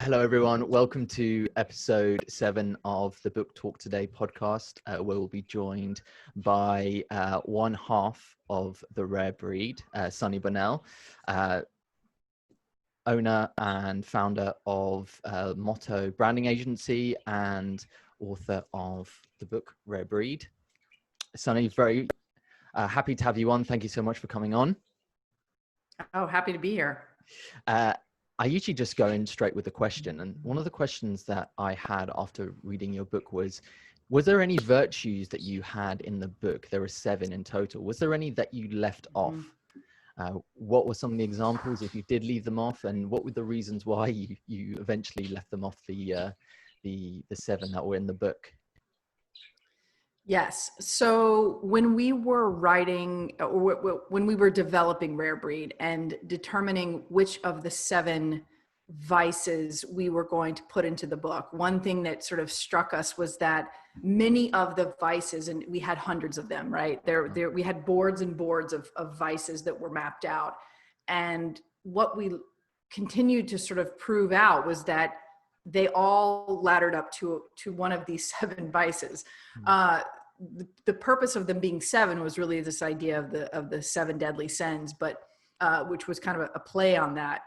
Hello, everyone. Welcome to episode 7 of the Book Talk Today podcast, where we'll be joined by one half of the Rare Breed, Sonny Bonnell, owner and founder of Motto Branding Agency and author of the book Rare Breed. Sonny, very happy to have you on. Thank you so much for coming on. Oh, happy to be here. I usually just go in straight with the question. And one of the questions that I had after reading your book was there any virtues that you had in the book? There were 7 in total. Was there any that you left off? What were some of the examples if you did leave them off? And what were the reasons why you eventually left them off the 7 that were in the book? Yes. So when we were writing, or when we were developing Rare Breed and determining which of the 7 vices we were going to put into the book, one thing that sort of struck us was that many of the vices, and we had hundreds of them, right? We had boards and boards of vices that were mapped out. And what we continued to sort of prove out was that they all laddered up to one of these 7 vices. The purpose of them being 7 was really this idea of the 7 deadly sins, but which was kind of a play on that.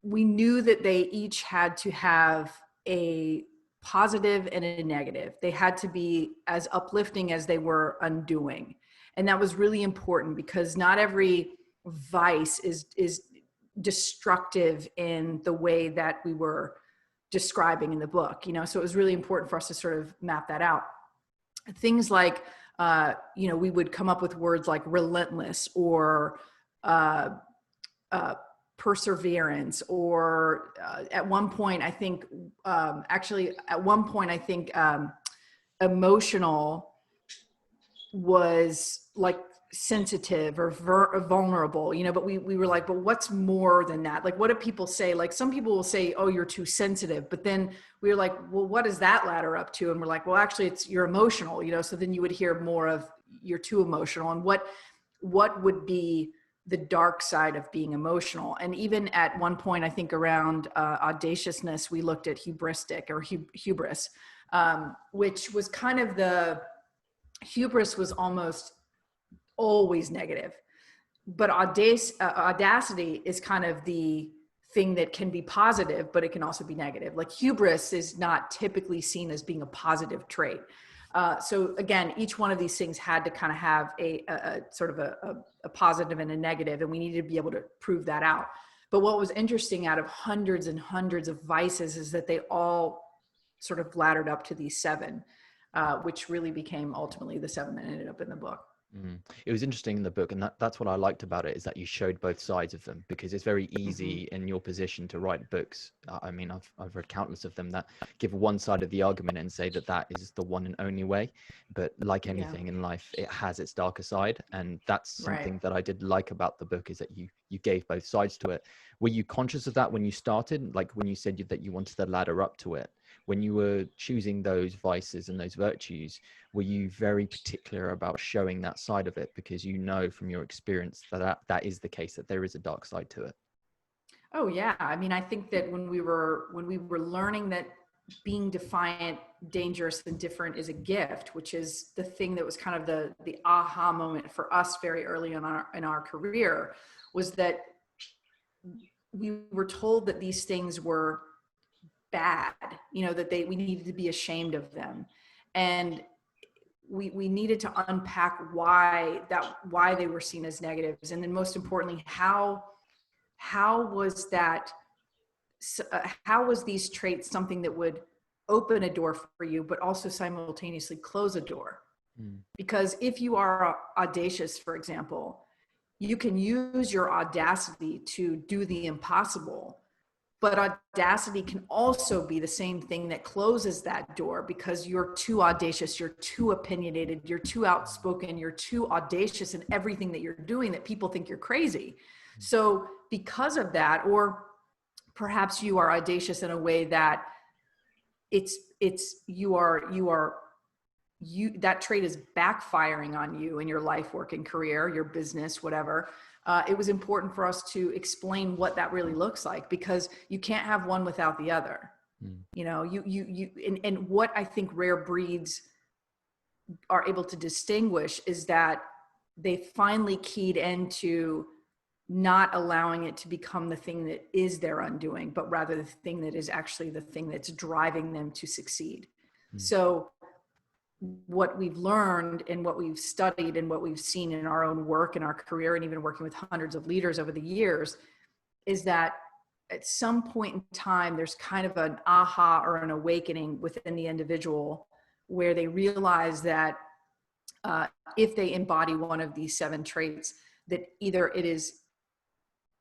We knew that they each had to have a positive and a negative. They had to be as uplifting as they were undoing. And that was really important because not every vice is destructive in the way that we were describing in the book, so it was really important for us to sort of map that out. Things like, we would come up with words like relentless or perseverance, or at one point, I think, emotional was like sensitive or vulnerable, but we were like, but what's more than that? Like, what do people say? Like, some people will say, oh, you're too sensitive, but then we were like, well, what does that ladder up to? And we're like, well, actually you're emotional, so then you would hear more of you're too emotional, and what would be the dark side of being emotional. And even at one point, I think around audaciousness, we looked at hubristic or hubris, which was kind of hubris was almost always negative, but audacity is kind of the thing that can be positive, but it can also be negative. Like, hubris is not typically seen as being a positive trait. So again, each one of these things had to kind of have a sort of a positive and a negative, and we needed to be able to prove that out. But what was interesting out of hundreds and hundreds of vices is that they all sort of laddered up to these 7, which really became ultimately the 7 that ended up in the book. It was interesting in the book, and that's what I liked about it, is that you showed both sides of them, because it's very easy in your position to write books. I mean, I've read countless of them that give one side of the argument and say that is the one and only way. But like anything in life, it has its darker side, and that's something that I did like about the book, is that you gave both sides to it. Were you conscious of that when you started? Like, when you said that you wanted to ladder up to it, when you were choosing those vices and those virtues, were you very particular about showing that side of it, because from your experience that is the case, that there is a dark side to it? Oh yeah. I mean, I think that when we were learning that being defiant, dangerous, and different is a gift, which is the thing that was kind of the aha moment for us very early in our career, was that we were told that these things were bad, that we needed to be ashamed of them. And we needed to unpack why they were seen as negatives. And then most importantly, how was these traits something that would open a door for you, but also simultaneously close a door? Because if you are audacious, for example, you can use your audacity to do the impossible. But audacity can also be the same thing that closes that door, because you're too audacious, you're too opinionated, you're too outspoken, you're too audacious in everything that you're doing, that people think you're crazy. So because of that, or perhaps you are audacious in a way that that trait is backfiring on you in your life, work, and career, your business, whatever. it was important for us to explain what that really looks like, because you can't have one without the other. You know, and what I think rare breeds are able to distinguish is that they finally keyed into not allowing it to become the thing that is their undoing, but rather the thing that is actually the thing that's driving them to succeed. So what we've learned and what we've studied and what we've seen in our own work and our career, and even working with hundreds of leaders over the years, is that at some point in time, there's kind of an aha or an awakening within the individual where they realize that if they embody one of these 7 traits, that either it is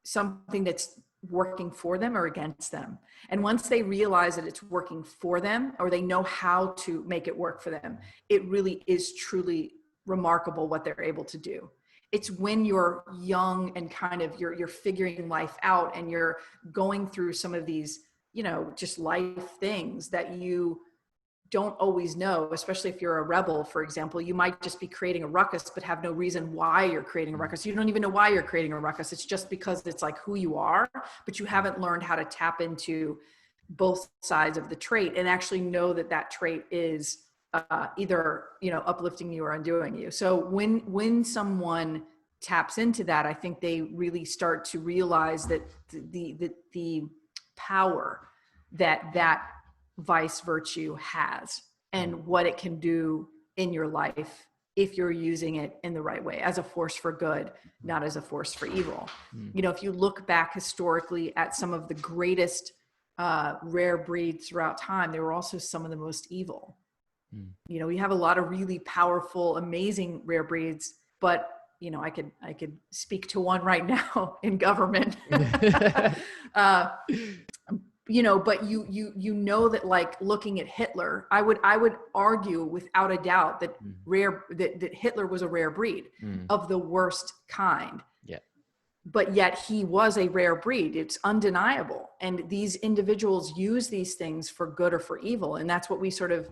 something that's working for them or against them. And once they realize that it's working for them, or they know how to make it work for them, it really is truly remarkable what they're able to do. It's when you're young and kind of you're figuring life out and you're going through some of these, you know, just life things that you don't always know, especially if you're a rebel, for example. You might just be creating a ruckus, but have no reason why you're creating a ruckus. You don't even know why you're creating a ruckus. It's just because it's like who you are, but you haven't learned how to tap into both sides of the trait and actually know that that trait is either, you know, uplifting you or undoing you. So when someone taps into that, I think they really start to realize that the power that vice virtue has and what it can do in your life if you're using it in the right way, as a force for good, not as a force for evil. You know, if you look back historically at some of the greatest rare breeds throughout time, they were also some of the most evil. You know, we have a lot of really powerful, amazing rare breeds, but you know, I could speak to one right now in government. You know, but you know that, like, looking at Hitler, I would argue without a doubt that that Hitler was a rare breed of the worst kind. Yeah. But yet he was a rare breed. It's undeniable. And these individuals use these things for good or for evil. And that's what we sort of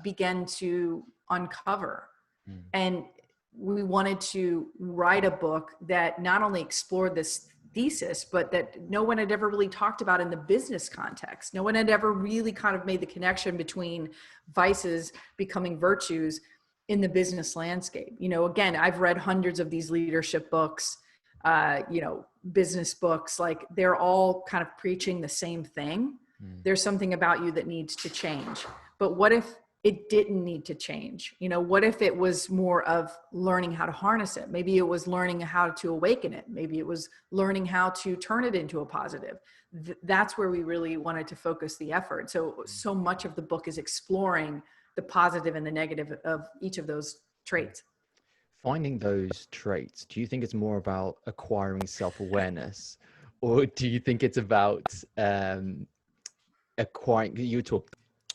began to uncover. And we wanted to write a book that not only explored this thesis, but that no one had ever really talked about in the business context. No one had ever really kind of made the connection between vices becoming virtues in the business landscape. You know, again, I've read hundreds of these leadership books, you know, business books, like they're all kind of preaching the same thing. There's something about you that needs to change. But what if it didn't need to change? You know, what if it was more of learning how to harness it? Maybe it was learning how to awaken it. Maybe it was learning how to turn it into a positive. That's where we really wanted to focus the effort. So much of the book is exploring the positive and the negative of each of those traits. Finding those traits, do you think it's more about acquiring self-awareness, or do you think it's about acquiring,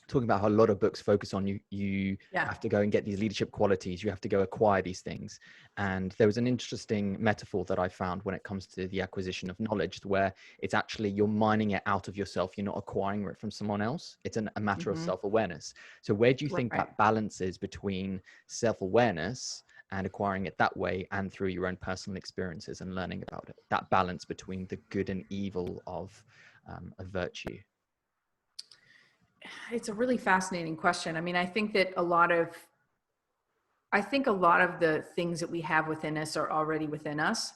talking about how a lot of books focus on you have to go and get these leadership qualities, you have to go acquire these things. And there was an interesting metaphor that I found when it comes to the acquisition of knowledge, where it's actually you're mining it out of yourself, you're not acquiring it from someone else. It's a matter of self-awareness. So where do you think that balance is between self-awareness and acquiring it that way, and through your own personal experiences and learning about it, that balance between the good and evil of a virtue? It's a really fascinating question. I mean, I think a lot of the things that we have within us are already within us.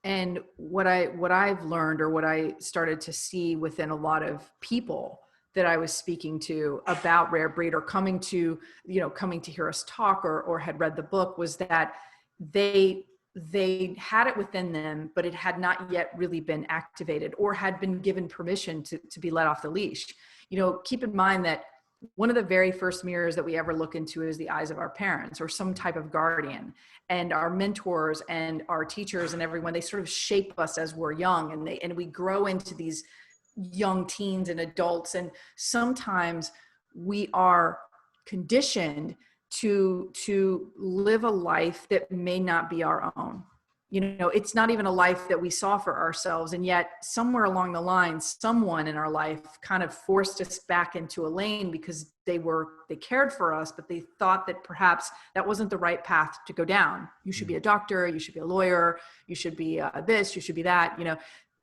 And what I've learned, or what I started to see within a lot of people that I was speaking to about rare breed, or coming to hear us talk, or had read the book, was that they had it within them, but it had not yet really been activated or had been given permission to be let off the leash. You know, keep in mind that one of the very first mirrors that we ever look into is the eyes of our parents or some type of guardian, and our mentors and our teachers and everyone. They sort of shape us as we're young, and we grow into these young teens and adults. And sometimes we are conditioned to live a life that may not be our own. You know, it's not even a life that we saw for ourselves. And yet somewhere along the line, someone in our life kind of forced us back into a lane because they cared for us, but they thought that perhaps that wasn't the right path to go down. You should be a doctor, you should be a lawyer, you should be this, you should be that. You know,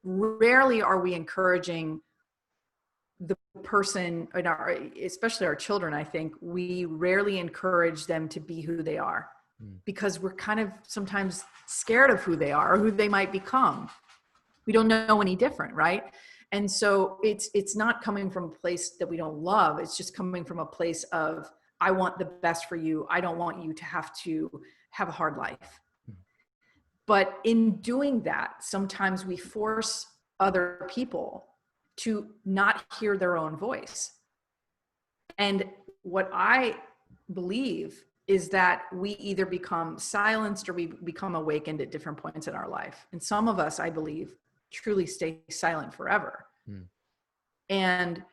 rarely are we encouraging the person, especially our children. I think we rarely encourage them to be who they are, because we're kind of sometimes scared of who they are or who they might become. We don't know any different, right? And so it's not coming from a place that we don't love. It's just coming from a place of, I want the best for you. I don't want you to have a hard life. But in doing that, sometimes we force other people to not hear their own voice. And what I believe is that we either become silenced or we become awakened at different points in our life. And some of us, I believe, truly stay silent forever. And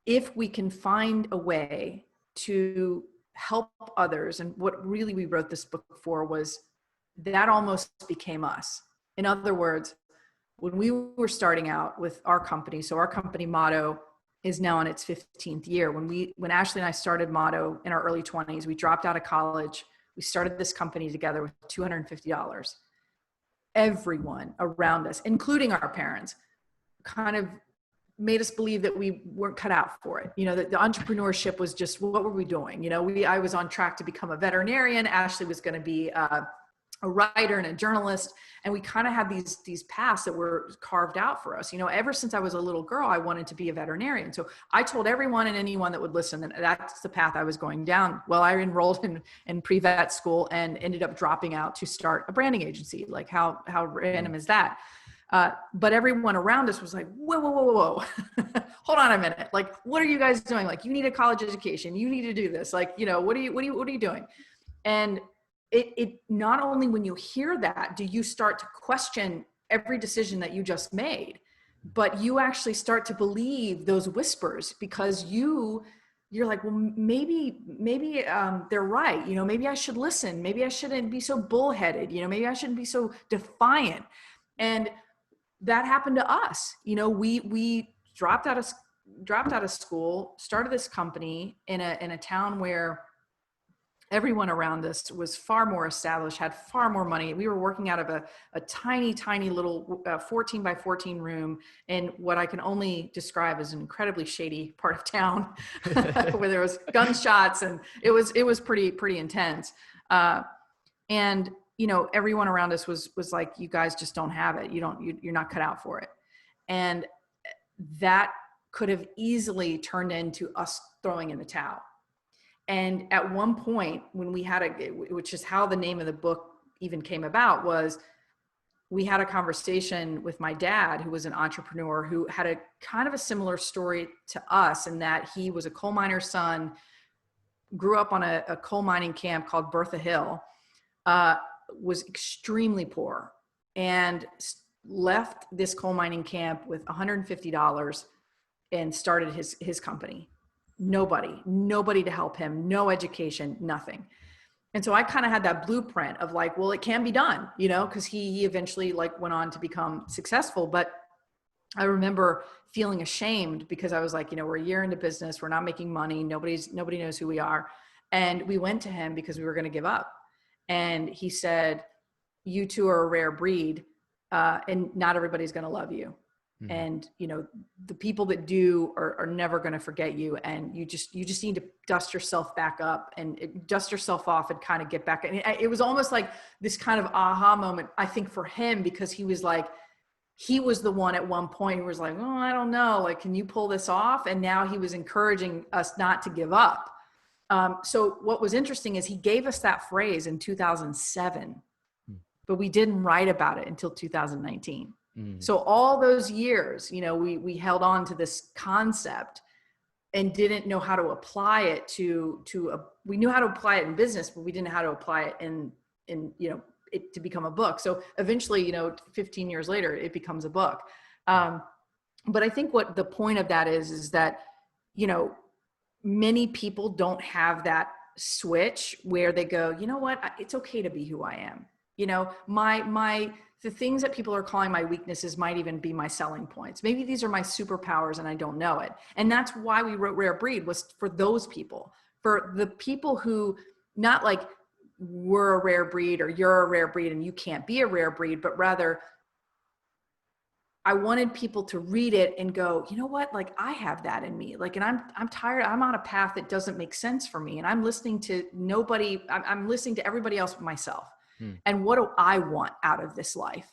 if we can find a way to help others, and what really we wrote this book for was that almost became us. In other words, when we were starting out with our company, so our company motto is now in its 15th year. When Ashley and I started Motto in our early 20s, we dropped out of college. We started this company together with $250. Everyone around us, including our parents, kind of made us believe that we weren't cut out for it. You know, that the entrepreneurship was just, what were we doing? You know, I was on track to become a veterinarian. Ashley was going to be a writer and a journalist. And we kind of had these paths that were carved out for us. You know, ever since I was a little girl, I wanted to be a veterinarian. So I told everyone and anyone that would listen that that's the path I was going down. Well, I enrolled in pre-vet school and ended up dropping out to start a branding agency. Like how random is that? But everyone around us was like, whoa. Hold on a minute. Like, what are you guys doing? Like, you need a college education. You need to do this. Like, you know, what are you doing? And it not only when you hear that, do you start to question every decision that you just made, but you actually start to believe those whispers because you're like, well, maybe they're right. You know, maybe I should listen. Maybe I shouldn't be so bullheaded. You know, maybe I shouldn't be so defiant. And that happened to us. You know, we dropped out of school, started this company in a town where everyone around us was far more established, had far more money. We were working out of a tiny, tiny little 14 by 14 room in what I can only describe as an incredibly shady part of town where there was gunshots and it was pretty intense. And, you know, everyone around us was like, you guys just don't have it. You're not cut out for it. And that could have easily turned into us throwing in the towel. And at one point when we had which is how the name of the book even came about, was we had a conversation with my dad, who was an entrepreneur, who had a kind of a similar story to us in that he was a coal miner's son, grew up on a coal mining camp called Bertha Hill, was extremely poor, and left this coal mining camp with $150 and started his company. Nobody to help him, no education, nothing. And so I kind of had that blueprint of like, well, it can be done, you know, because he eventually like went on to become successful. But I remember feeling ashamed because I was like, you know, we're a year into business, we're not making money, nobody knows who we are. And we went to him because we were going to give up. And he said, you two are a rare breed, and not everybody's going to love you. And, you know, the people that do are never going to forget you. And you just need to dust yourself back up and dust yourself off and kind of get back. And it was almost like this kind of aha moment, I think, for him, because he was like, he was the one at one point who was like, oh, I don't know, like, can you pull this off? And now he was encouraging us not to give up. So what was interesting is he gave us that phrase in 2007, but we didn't write about it until 2019. So all those years, you know, we held on to this concept and didn't know how to apply it we knew how to apply it in business, but we didn't know how to apply it in, you know, it to become a book. So eventually, you know, 15 years later, it becomes a book. But I think what the point of that is that, you know, many people don't have that switch where they go, you know what, it's okay to be who I am. You know, the things that people are calling my weaknesses might even be my selling points. Maybe these are my superpowers and I don't know it. And that's why we wrote Rare Breed, was for those people, for the people who, not like we're a rare breed or you're a rare breed and you can't be a rare breed, but rather I wanted people to read it and go, you know what? Like, I have that in me. Like, and I'm tired. I'm on a path that doesn't make sense for me. And I'm listening to nobody. I'm listening to everybody else but myself. And what do I want out of this life?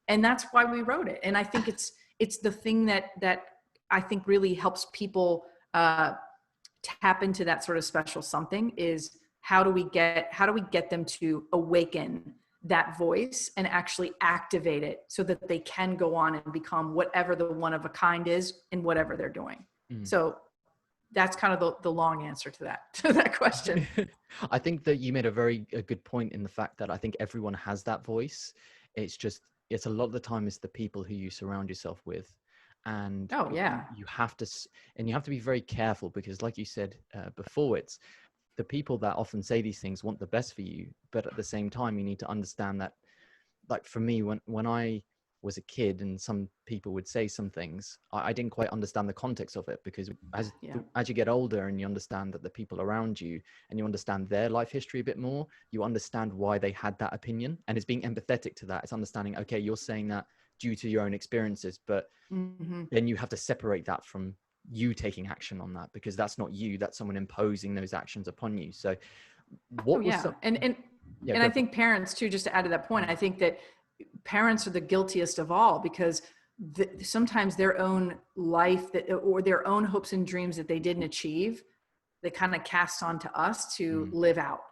And that's why we wrote it. And I think it's the thing that I think really helps people tap into that sort of special something, is how do we get them to awaken that voice and actually activate it so that they can go on and become whatever the one of a kind is in whatever they're doing. So that's kind of the long answer to that question. I think that you made a good point in the fact that I think everyone has that voice. It's a lot of the time it's the people who you surround yourself with. And Oh yeah. you have to be very careful, because like you said before, it's the people that often say these things want the best for you, but at the same time you need to understand that, like for me, when I was a kid and some people would say some things, I didn't quite understand the context of it, because as you get older and you understand that the people around you and you understand their life history a bit more, you understand why they had that opinion, and it's being empathetic to that. It's understanding, okay, you're saying that due to your own experiences, but then you have to separate that from you taking action on that, because that's not you, that's someone imposing those actions upon you. So and I think parents too, just to add to that point, I think that parents are the guiltiest of all, because sometimes their own life or their own hopes and dreams that they didn't achieve, they kind of cast onto us to live out.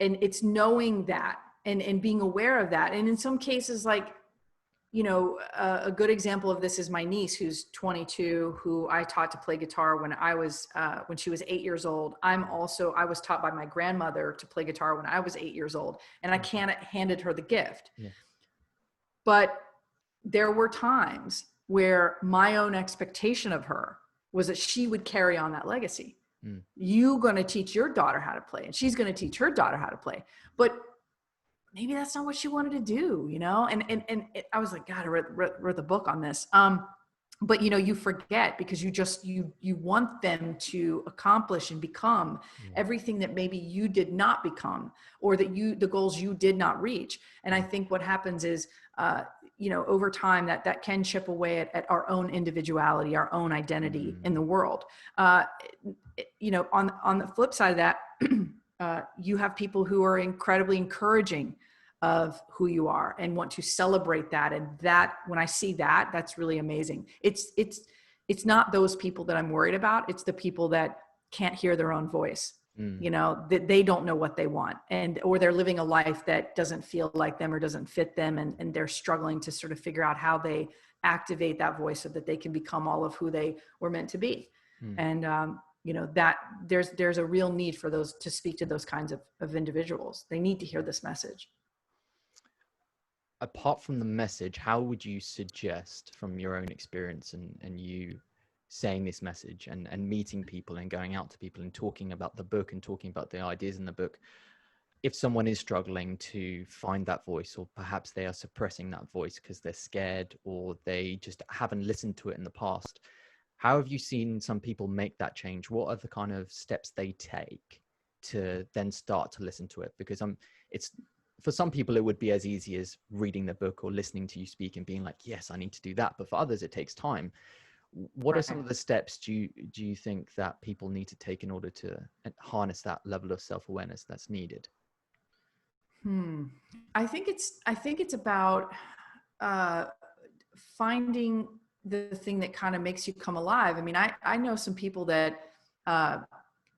And it's knowing that and being aware of that. And in some cases, like, you know, a good example of this is my niece, who's 22, who I taught to play guitar when she was 8 years old. I was taught by my grandmother to play guitar when I was 8 years old, and I handed her the gift. Yeah. But there were times where my own expectation of her was that she would carry on that legacy. You're going to teach your daughter how to play, and she's going to teach her daughter how to play. But maybe that's not what she wanted to do, you know? And I was like, God, I wrote the book on this. But you know, you forget, because you want them to accomplish and become everything that maybe you did not become, or that the goals you did not reach. And I think what happens is, you know, over time that can chip away at our own individuality, our own identity in the world. You know, on the flip side of that, you have people who are incredibly encouraging of who you are and want to celebrate that. And that, when I see that, that's really amazing. It's not those people that I'm worried about. It's the people that can't hear their own voice, you know, that they don't know what they want, or they're living a life that doesn't feel like them or doesn't fit them. And they're struggling to sort of figure out how they activate that voice so that they can become all of who they were meant to be. And, you know, that there's a real need for those to speak to those kinds of individuals. They need to hear this message. Apart from the message, how would you suggest, from your own experience and you saying this message and meeting people and going out to people and talking about the book and talking about the ideas in the book, if someone is struggling to find that voice, or perhaps they are suppressing that voice because they're scared, or they just haven't listened to it in the past, how have you seen some people make that change? What are the kind of steps they take to then start to listen to it? Because for some people, it would be as easy as reading the book or listening to you speak and being like, yes, I need to do that. But for others, it takes time. What are some of the steps do you think that people need to take in order to harness that level of self-awareness that's needed? I think it's about finding the thing that kind of makes you come alive. I mean, I know some people that,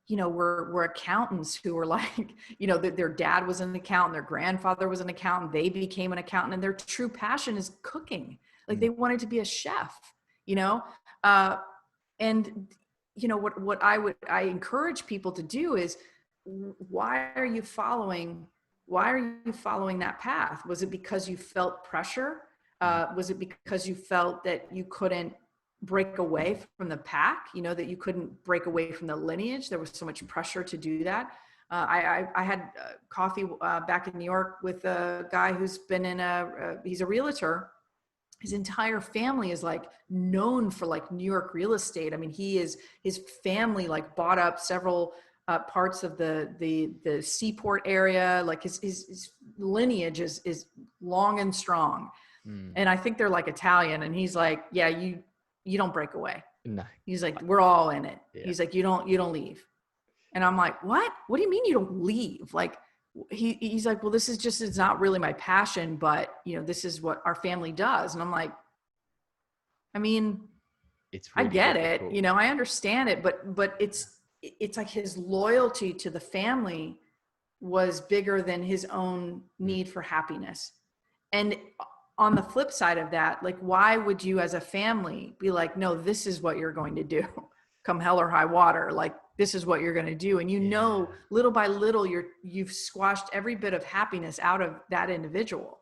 you know, were accountants who were like, you know, their dad was an accountant, their grandfather was an accountant, they became an accountant, and their true passion is cooking. Like, they wanted to be a chef, you know? And, you know, what I encourage people to do is, why are you following that path? Was it because you felt pressure? Was it because you felt that you couldn't break away from the pack, you know, that you couldn't break away from the lineage? There was so much pressure to do that. I had coffee back in New York with a guy who's been he's a realtor. His entire family is like known for like New York real estate. I mean, his family like bought up several parts of the seaport area. Like his lineage is long and strong. Mm. And I think they're like Italian. And he's like, yeah, you don't break away. No. He's like, we're all in it. Yeah. He's like, you don't leave. And I'm like, what do you mean you don't leave? Like, he's like, well, this is just, it's not really my passion, but you know, this is what our family does. And I'm like, I mean, It's really I get difficult. it, you know, I understand it, but it's like his loyalty to the family was bigger than his own need for happiness. And on the flip side of that, like, why would you as a family be like, no, this is what you're going to do come hell or high water? Like, this is what you're going to do. And you know, little by little, you've squashed every bit of happiness out of that individual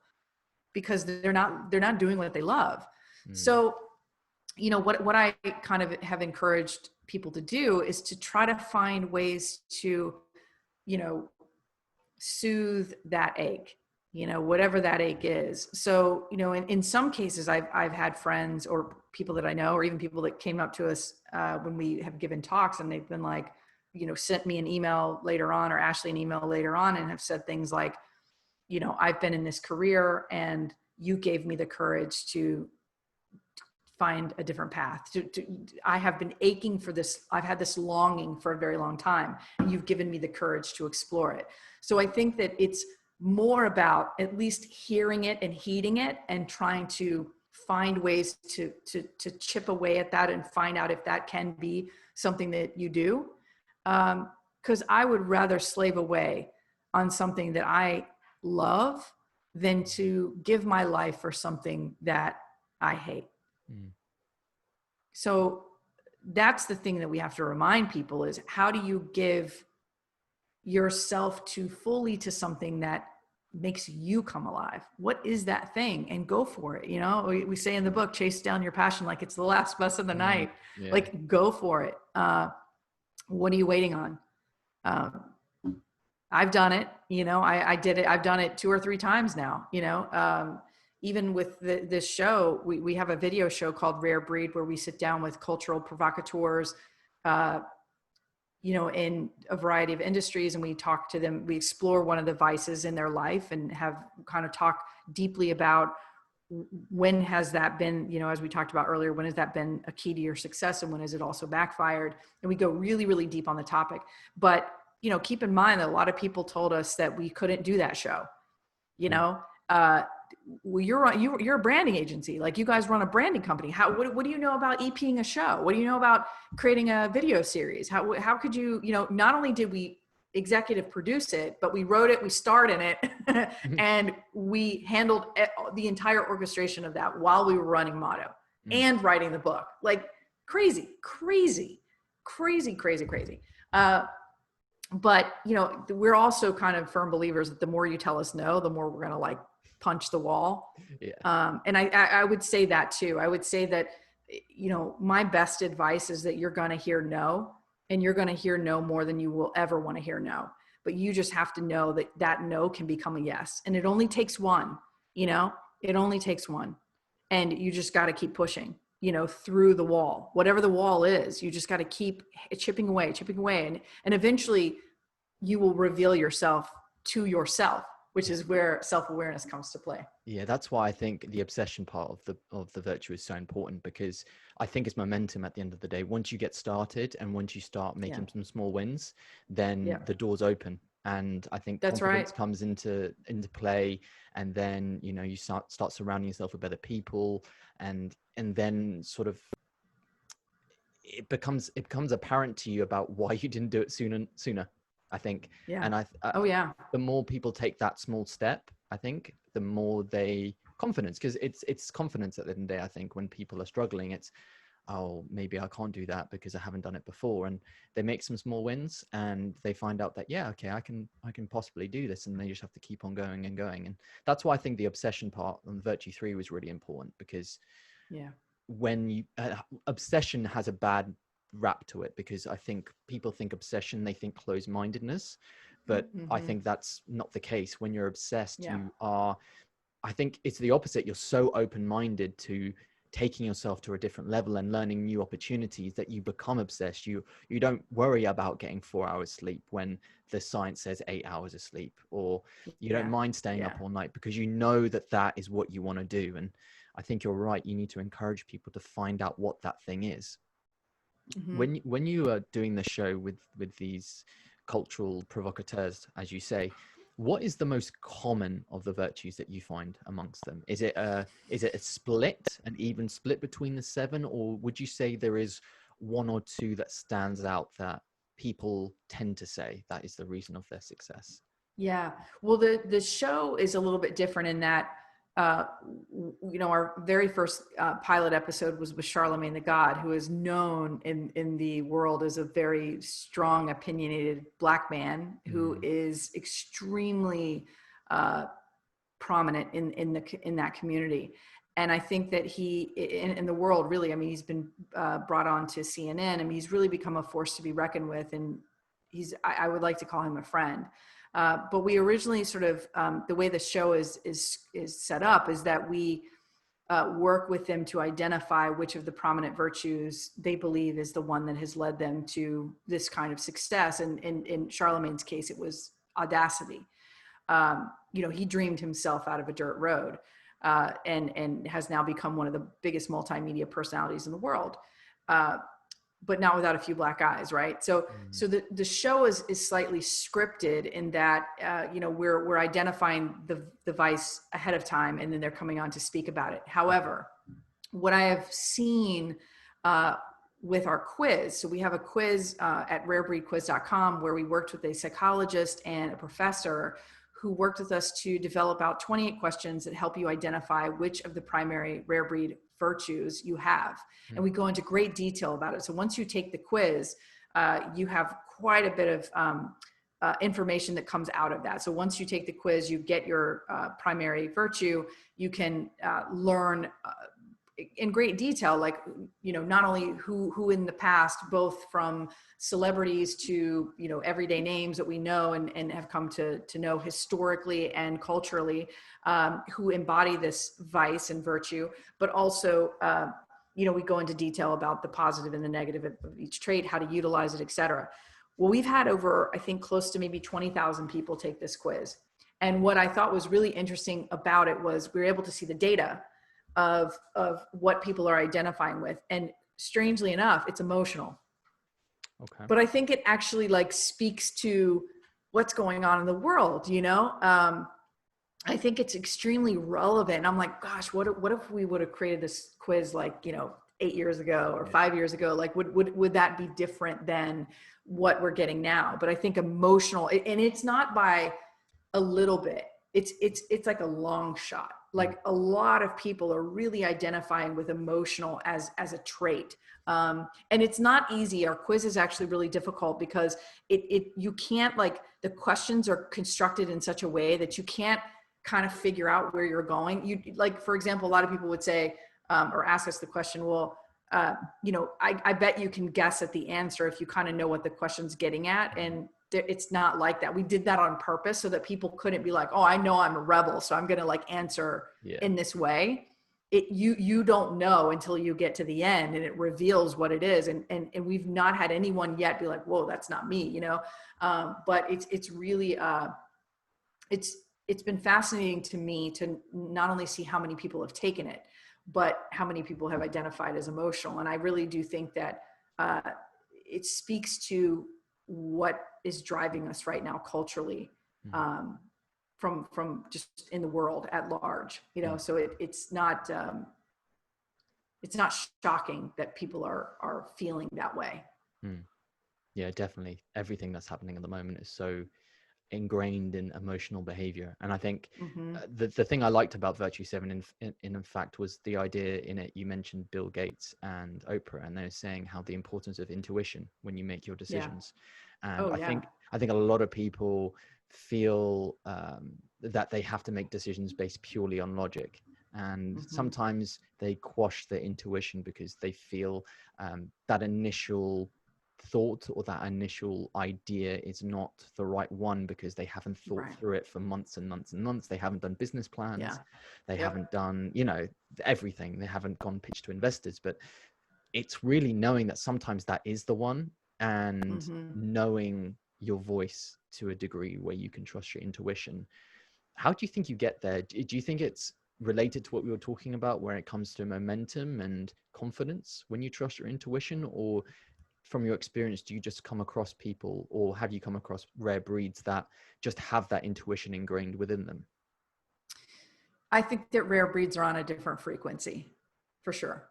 because they're not doing what they love. So, you know, what I kind of have encouraged people to do is to try to find ways to, you know, soothe that ache, you know, whatever that ache is. So, you know, in some cases I've had friends or people that I know, or even people that came up to us when we have given talks, and they've been like, you know, sent me an email later on, or Ashley an email later on, and have said things like, you know, I've been in this career and you gave me the courage to find a different path. I have been aching for this. I've had this longing for a very long time, and you've given me the courage to explore it. So I think that it's more about at least hearing it and heeding it, and trying to find ways to chip away at that and find out if that can be something that you do. Because I would rather slave away on something that I love than to give my life for something that I hate. So that's the thing that we have to remind people is, how do you give yourself fully to something that makes you come alive? What is that thing? And go for it. You know, we say in the book, chase down your passion like it's the last bus of the night. Like, go for it. What are you waiting on? I've done it, you know, I did it. I've done it 2 or 3 times now, you know. Even with this show, we have a video show called Rare Breed, where we sit down with cultural provocateurs, you know, in a variety of industries, and we talk to them. We explore one of the vices in their life and have kind of talk deeply about when has that been, you know, as we talked about earlier, when has that been a key to your success, and when has it also backfired? And we go really, really deep on the topic. But, you know, keep in mind that a lot of people told us that we couldn't do that show, you know. Well, you're a branding agency. Like, you guys run a branding company. What do you know about EPing a show? What do you know about creating a video series? How could you, you know, not only did we executive produce it, but we wrote it, we starred in it, and we handled the entire orchestration of that while we were running Motto and writing the book. Like, crazy. But, you know, we're also kind of firm believers that the more you tell us no, the more we're going to like punch the wall. And I would say that too. I would say that, you know, my best advice is that you're going to hear no, and you're going to hear no more than you will ever want to hear no. But you just have to know that that no can become a yes. And it only takes one, you know, it only takes one. And you just got to keep pushing, you know, through the wall, whatever the wall is. You just got to keep chipping away. And eventually you will reveal yourself to yourself, which is where self-awareness comes to play. Yeah, that's why I think the obsession part of the virtue is so important, because I think it's momentum at the end of the day. Once you get started and once you start making some small wins, then the doors open. And I think confidence comes into play, and then, you know, you start surrounding yourself with better people, and then sort of it becomes apparent to you about why you didn't do it sooner. I think. And the more people take that small step, I think the more confidence, because it's confidence at the end of the day. I think when people are struggling, it's, oh, maybe I can't do that because I haven't done it before. And they make some small wins and they find out that, yeah, okay, I can possibly do this. And they just have to keep on going and going. And that's why I think the obsession part on Virtue 3 was really important, because when you, obsession has a bad rap to it, because I think people think obsession, they think closed-mindedness. But I Mm-hmm. think that's not the case. When you're obsessed, Yeah. you are, I think it's the opposite. You're so open-minded to taking yourself to a different level and learning new opportunities that you become obsessed. You don't worry about getting 4 hours sleep when the science says 8 hours of sleep, or you don't Yeah. mind staying Yeah. up all night because you know that that is what you want to do. And I think you're right. You need to encourage people to find out what that thing is. Mm-hmm. When you are doing the show with these cultural provocateurs, as you say, what is the most common of the virtues that you find amongst them? Is it a split, an even split between the seven, or would you say there is one or two that stands out that people tend to say that is the reason of their success? Yeah. Well, the show is a little bit different in that, uh, our very first pilot episode was with Charlemagne the God, who is known in the world as a very strong, opinionated Black man who Mm, is extremely uh, prominent in that community. And I think that he in the world, really, I mean, he's been brought on to CNN. I mean, he's really become a force to be reckoned with, and I would like to call him a friend. But we originally sort of the way the show is set up is that we work with them to identify which of the prominent virtues they believe is the one that has led them to this kind of success. And in Charlemagne's case, it was audacity. He dreamed himself out of a dirt road, and has now become one of the biggest multimedia personalities in the world. But not without a few black eyes, right? So, mm, so the show is slightly scripted in that, we're identifying the vice ahead of time, and then they're coming on to speak about it. okay. However, what I have seen uh, with our quiz, so we have a quiz at rarebreedquiz.com where we worked with a psychologist and a professor who worked with us to develop out 28 questions that help you identify which of the primary rare breed virtues you have. And Mm, we go into great detail about it. So once you take the quiz, you have quite a bit of information that comes out of that. So once you take the quiz, you get your primary virtue. You can learn in great detail, like, not only who in the past, both from celebrities to, everyday names that we know and have come to know historically and culturally, who embody this vice and virtue, but also, we go into detail about the positive and the negative of each trait, how to utilize it, et cetera. Well, we've had over, I think, close to maybe 20,000 people take this quiz. And what I thought was really interesting about it was we were able to see the data of what people are identifying with. And strangely enough, it's emotional. okay. But I think it actually like speaks to what's going on in the world, I think it's extremely relevant. I'm like, gosh, what if we would have created this quiz like, 8 years ago or Yeah. 5 years ago? Like, would that be different than what we're getting now? But I think emotional, and it's not by a little bit. It's like a long shot. Mm, Like a lot of people are really identifying with emotional as a trait. And it's not easy. Our quiz is actually really difficult because you can't, like, the questions are constructed in such a way that you can't kind of figure out where you're going. You, like, for example, a lot of people would say, or ask us the question, well, I bet you can guess at the answer if you kind of know what the question's getting at. mm, And it's not like that. We did that on purpose so that people couldn't be like, oh, I know I'm a rebel, so I'm going to like answer yeah. in this way. You don't know until you get to the end and it reveals what it is. And we've not had anyone yet be like, whoa, that's not me, but it's really, it's been fascinating to me to not only see how many people have taken it, but how many people have identified as emotional. And I really do think that uh, it speaks to what is driving us right now culturally, Mm, um, from just in the world at large. mm, So it's not shocking that people are feeling that way. mm. Yeah, definitely. Everything that's happening at the moment is so ingrained in emotional behavior. And I think Mm-hmm. the thing I liked about Virtue 7 in fact was the idea in it. You mentioned Bill Gates and Oprah, and they're saying how the importance of intuition when you make your Yeah. decisions. And Oh yeah. I think a lot of people feel that they have to make decisions based purely on logic. And Mm-hmm. sometimes they quash their intuition because they feel that initial thought or that initial idea is not the right one because they haven't thought Right. through it for months and months and months. They haven't done business plans. Yeah. They Yep. haven't done, you know, everything. They haven't gone pitch to investors. But it's really knowing that sometimes that is the one, and knowing your voice to a degree where you can trust your intuition. How do you think you get there? Do you think it's related to what we were talking about where it comes to momentum and confidence when you trust your intuition? Or from your experience, do you just come across people, or have you come across rare breeds that just have that intuition ingrained within them? I think that rare breeds are on a different frequency, for sure.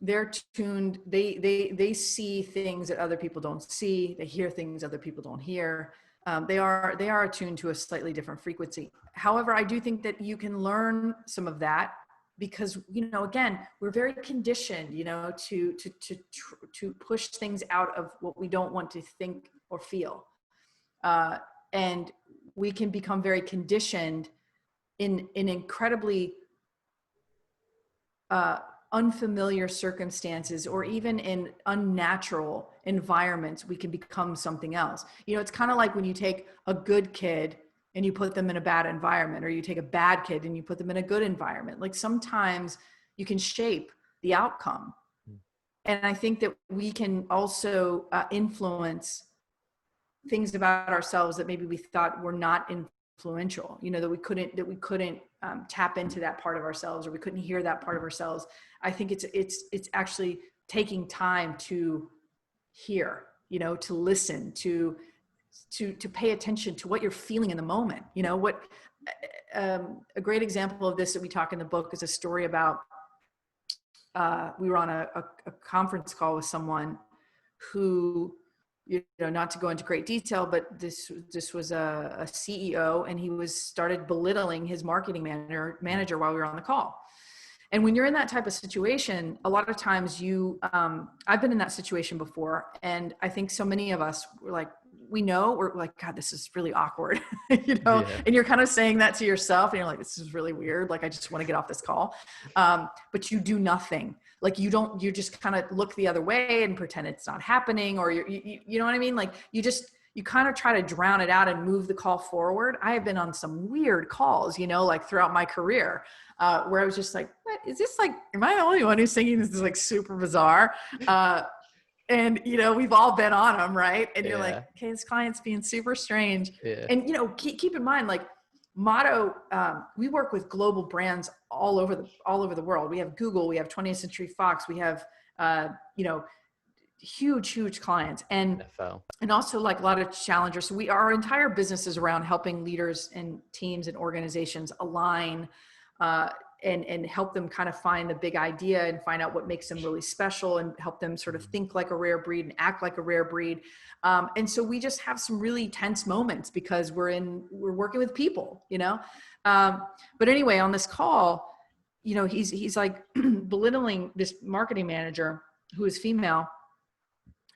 They're tuned. They see things that other people don't see. They hear things other people don't hear. They are attuned to a slightly different frequency. However, I do think that you can learn some of that because, you know, again, we're very conditioned, you know, to push things out of what we don't want to think or feel, and we can become very conditioned in incredibly unfamiliar circumstances, or even in unnatural environments. We can become something else. You know, it's kind of like when you take a good kid and you put them in a bad environment, or you take a bad kid and you put them in a good environment. Like sometimes you can shape the outcome. And I think that we can also influence things about ourselves that maybe we thought were not influential, you know, that we couldn't tap into that part of ourselves, or we couldn't hear that part of ourselves. I think it's actually taking time to hear, you know, to listen, to pay attention to what you're feeling in the moment. You know, what a great example of this that we talk in the book is a story about we were on a conference call with someone who, you know, not to go into great detail, but this was a CEO, and he started belittling his marketing manager while we were on the call. And when you're in that type of situation, a lot of times I've been in that situation before. And I think so many of us were like, we're like, God, this is really awkward, you know, Yeah. and you're kind of saying that to yourself and you're like, this is really weird. Like, I just want to get off this call. But you do nothing. Like you just kind of look the other way and pretend it's not happening, or you know what I mean? Like you kind of try to drown it out and move the call forward. I have been on some weird calls, you know, like throughout my career, where I was just like, what is this? Like, am I the only one who's thinking this is like super bizarre? And, you know, we've all been on them, right? And you're like, okay, this client's being super strange. Yeah. And, you know, keep in mind, like Motto, we work with global brands all over the world. We have Google, we have 20th Century Fox, we have, you know, huge clients, and NFL. And also like a lot of challengers. So our entire business is around helping leaders and teams and organizations align, and help them kind of find the big idea and find out what makes them really special, and help them sort of think like a rare breed and act like a rare breed. And so we just have some really tense moments because we're working with people, you know? But anyway, on this call, you know, he's like belittling this marketing manager who is female.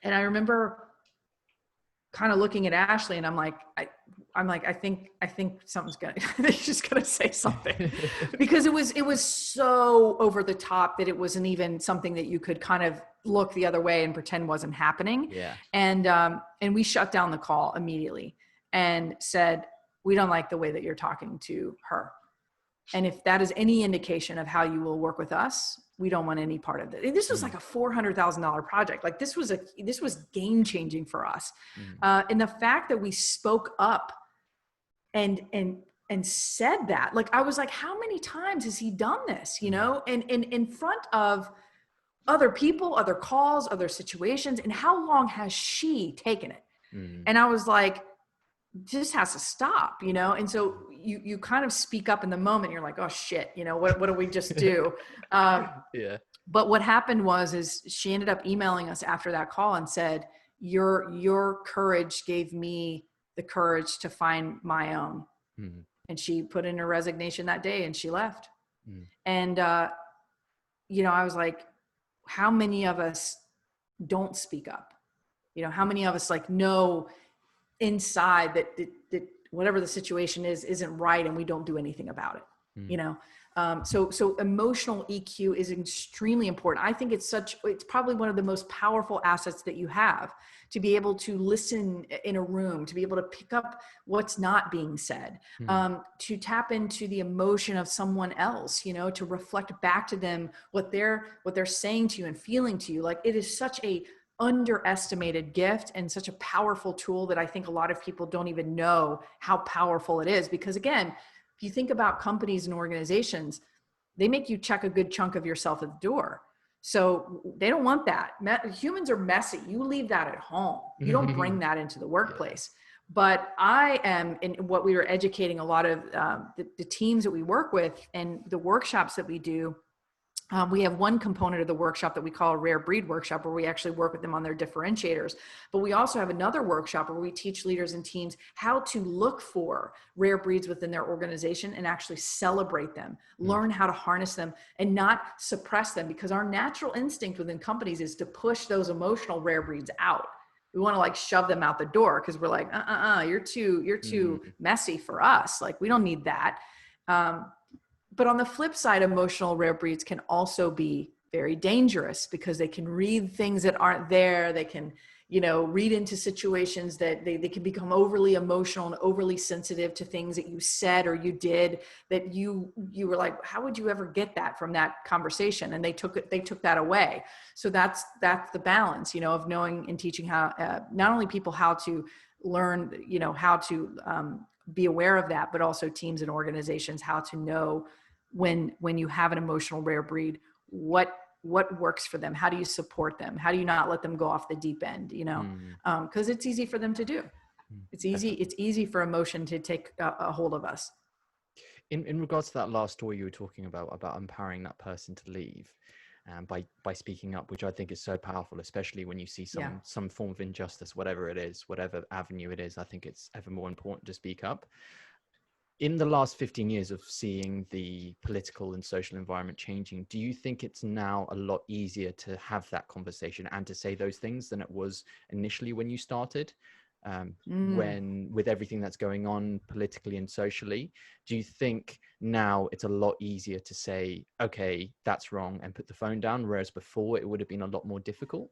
And I remember kind of looking at Ashley, and I'm like, I think something's she's gonna say something, because it was so over the top that it wasn't even something that you could kind of look the other way and pretend wasn't happening. Yeah. And we shut down the call immediately and said, we don't like the way that you're talking to her. And if that is any indication of how you will work with us, we don't want any part of it. And this was like a $400,000 project. Like this was game changing for us. And the fact that we spoke up and said that, like, I was like, how many times has he done this, you know? And in front of other people, other calls, other situations, and how long has she taken it? And I was like, this has to stop, you know? And so you kind of speak up in the moment. You're like, oh shit, you know, what do we just do? Yeah. But what happened is she ended up emailing us after that call and said, your courage gave me the courage to find my own. And she put in her resignation that day and she left. And, you know, I was like, how many of us don't speak up? You know, how many of us like know inside that whatever the situation is isn't right, and we don't do anything about it, you know? So emotional EQ is extremely important. I think it's probably one of the most powerful assets that you have, to be able to listen in a room, to be able to pick up what's not being said, to tap into the emotion of someone else, to reflect back to them what they're saying to you and feeling to you. Like, it is such a underestimated gift and such a powerful tool that I think a lot of people don't even know how powerful it is. Because again, if you think about companies and organizations, they make you check a good chunk of yourself at the door. So they don't want that. Humans are messy. You leave that at home. You don't bring that into the workplace. But I am, in what we are educating a lot of the teams that we work with and the workshops that we do. We have one component of the workshop that we call a rare breed workshop, where we actually work with them on their differentiators. But we also have another workshop where we teach leaders and teams how to look for rare breeds within their organization and actually celebrate them, learn how to harness them and not suppress them, because our natural instinct within companies is to push those emotional rare breeds out. We want to like shove them out the door because we're like, you're too messy for us. Like, we don't need that. But on the flip side, emotional rare breeds can also be very dangerous, because they can read things that aren't there. They can, read into situations that they can become overly emotional and overly sensitive to things that you said or you did, that you were like, how would you ever get that from that conversation? And they took that away. So that's the balance, of knowing and teaching how, not only people how to learn, how to be aware of that, but also teams and organizations how to know when you have an emotional rare breed, what works for them. How do you support them? How do you not let them go off the deep end? Because it's easy for them to do. It's easy for emotion to take a hold of us. In regards to that last story you were talking about empowering that person to leave, by speaking up, which I think is so powerful, especially when you see some form of injustice, whatever it is, whatever avenue it is. I think it's ever more important to speak up. In the last 15 years of seeing the political and social environment changing, do you think it's now a lot easier to have that conversation and to say those things than it was initially when you started? When, with everything that's going on politically and socially, do you think now it's a lot easier to say, okay, that's wrong, and put the phone down, whereas before it would have been a lot more difficult?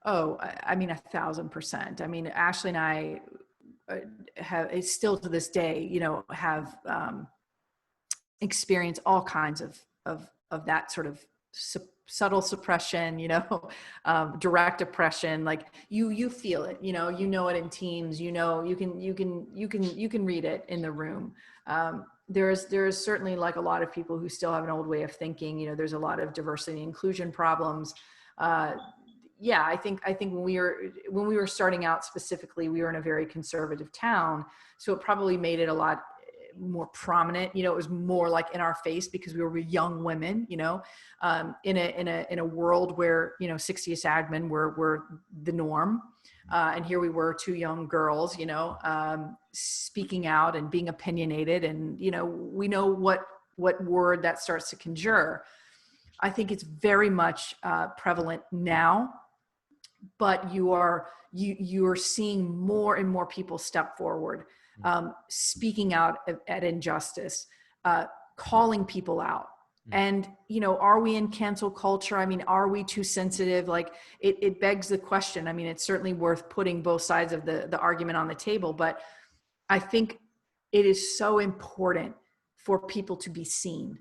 Oh, I mean, 1,000%. I mean, Ashley and I have still to this day, have experienced all kinds of that sort of subtle suppression, direct oppression. Like you feel it, you know it in teams, you can read it in the room. There's certainly, like, a lot of people who still have an old way of thinking. There's a lot of diversity and inclusion problems. I think when we were starting out specifically, we were in a very conservative town, so it probably made it a lot more prominent. It was more like in our face because we were young women, in a world where 60s admin were the norm, and here we were, two young girls, speaking out and being opinionated, and we know what word that starts to conjure. I think it's very much prevalent now. But you are seeing more and more people step forward, speaking out at injustice, calling people out. And, are we in cancel culture? I mean, are we too sensitive? Like, it begs the question. I mean, it's certainly worth putting both sides of the argument on the table, but I think it is so important for people to be seen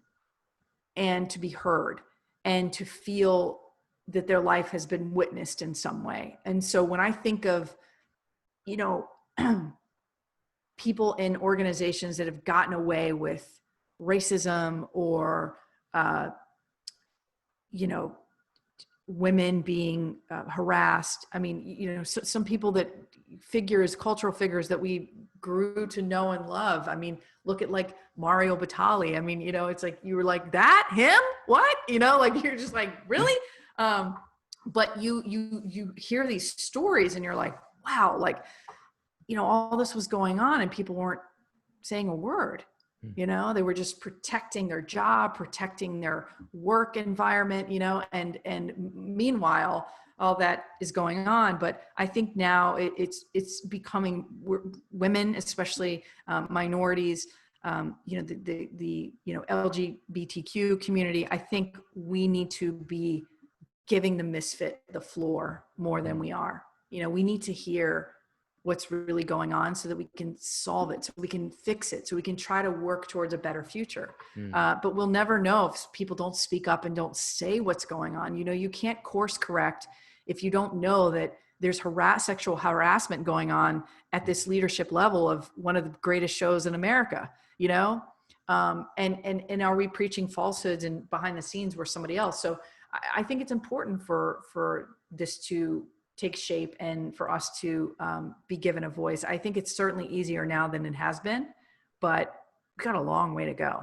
and to be heard and to feel that their life has been witnessed in some way. And so when I think of, people in organizations that have gotten away with racism or, women being harassed. I mean, some people that cultural figures that we grew to know and love. I mean, look at like Mario Batali. I mean, it's like, you were like, that him? What? Like, you're just like, really? But you hear these stories and you're like, wow, like, all this was going on and people weren't saying a word. They were just protecting their job, protecting their work environment, and meanwhile, all that is going on. But I think now it's becoming, women, especially minorities, LGBTQ community, I think we need to be giving the misfit the floor more than we are. We need to hear what's really going on so that we can solve it, so we can fix it, so we can try to work towards a better future. But we'll never know if people don't speak up and don't say what's going on. You can't course correct if you don't know that there's sexual harassment going on at this leadership level of one of the greatest shows in America, and are we preaching falsehoods and behind the scenes we're somebody else? So I think it's important for this to take shape and for us to be given a voice. I think it's certainly easier now than it has been, but we've got a long way to go.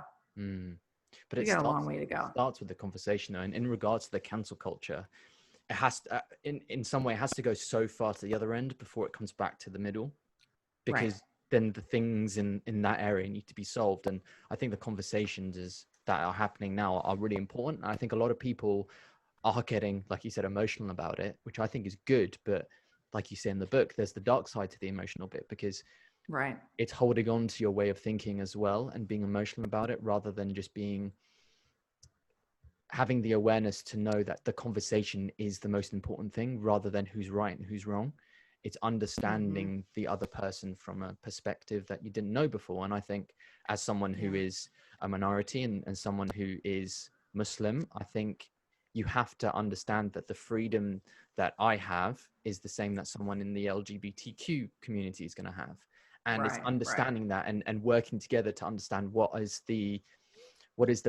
But it starts with the conversation, though. And in regards to the cancel culture, it has to, in some way, it has to go so far to the other end before it comes back to the middle, because then the things in that area need to be solved. And I think the conversations that are happening now are really important. I think a lot of people are getting, like you said, emotional about it, which I think is good. But like you say in the book, there's the dark side to the emotional bit, because it's holding on to your way of thinking as well and being emotional about it, rather than just having the awareness to know that the conversation is the most important thing, rather than who's right and who's wrong. It's understanding the other person from a perspective that you didn't know before. And I think as someone who is a minority and someone who is Muslim, I think you have to understand that the freedom that I have is the same that someone in the LGBTQ community is going to have. And it's understanding that and working together to understand what is the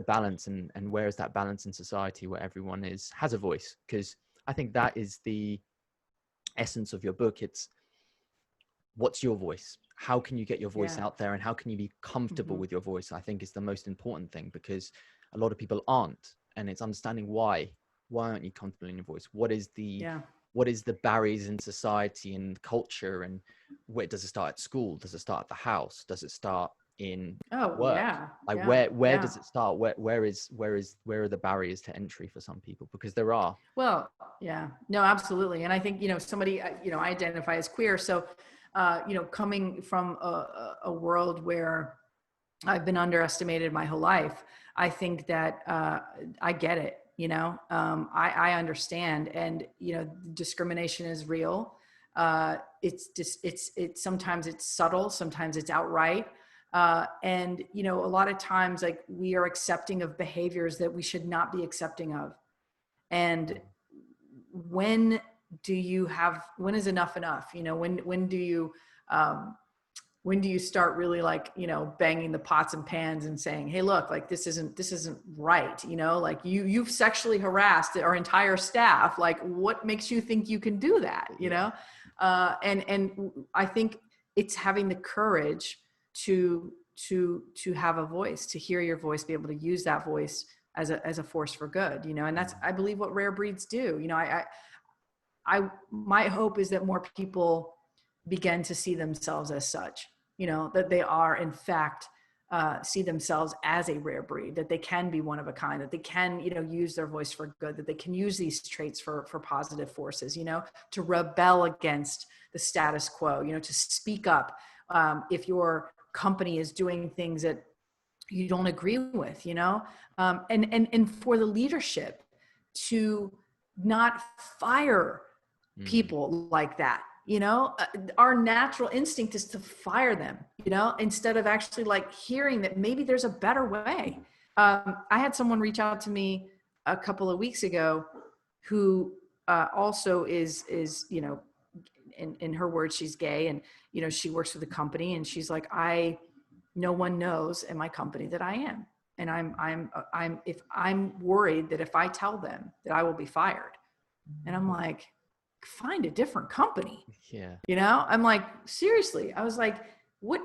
balance and where is that balance in society where everyone has a voice. Because I think that is the essence of your book. It's what's your voice? How can you get your voice out there, and how can you be comfortable with your voice? I think is the most important thing, because a lot of people aren't, and it's understanding why aren't you comfortable in your voice? What is the barriers in society and culture, and where does it start? At school? Does it start at the house? Does it start in work? Where does it start? Where are the barriers to entry for some people? Because there are. Well, no, absolutely. And I think, somebody, I identify as queer. So, coming from a world where I've been underestimated my whole life, I think that I get it. I understand, and discrimination is real. It's sometimes it's subtle, sometimes it's outright. And a lot of times, like, we are accepting of behaviors that we should not be accepting of. And when is enough enough? When do you start really, like, banging the pots and pans and saying, hey, look, like, this isn't right. Like, you've sexually harassed our entire staff. Like, what makes you think you can do that? And I think it's having the courage to have a voice, to hear your voice, be able to use that voice as a force for good, and that's, I believe, what rare breeds do. My hope is that more people begin to see themselves as such, that they are, in fact, see themselves as a rare breed, that they can be one of a kind, that they can, use their voice for good, that they can use these traits for positive forces, to rebel against the status quo, to speak up if your company is doing things that you don't agree with, and for the leadership to not fire people like that. Our natural instinct is to fire them, instead of actually, like, hearing that maybe there's a better way. I had someone reach out to me a couple of weeks ago who also is, in her words, she's gay, and, she works for the company, and she's like, no one knows in my company that I am. And I'm worried that if I tell them that I will be fired. And I'm like, find a different company. I'm like, seriously. I was like, what,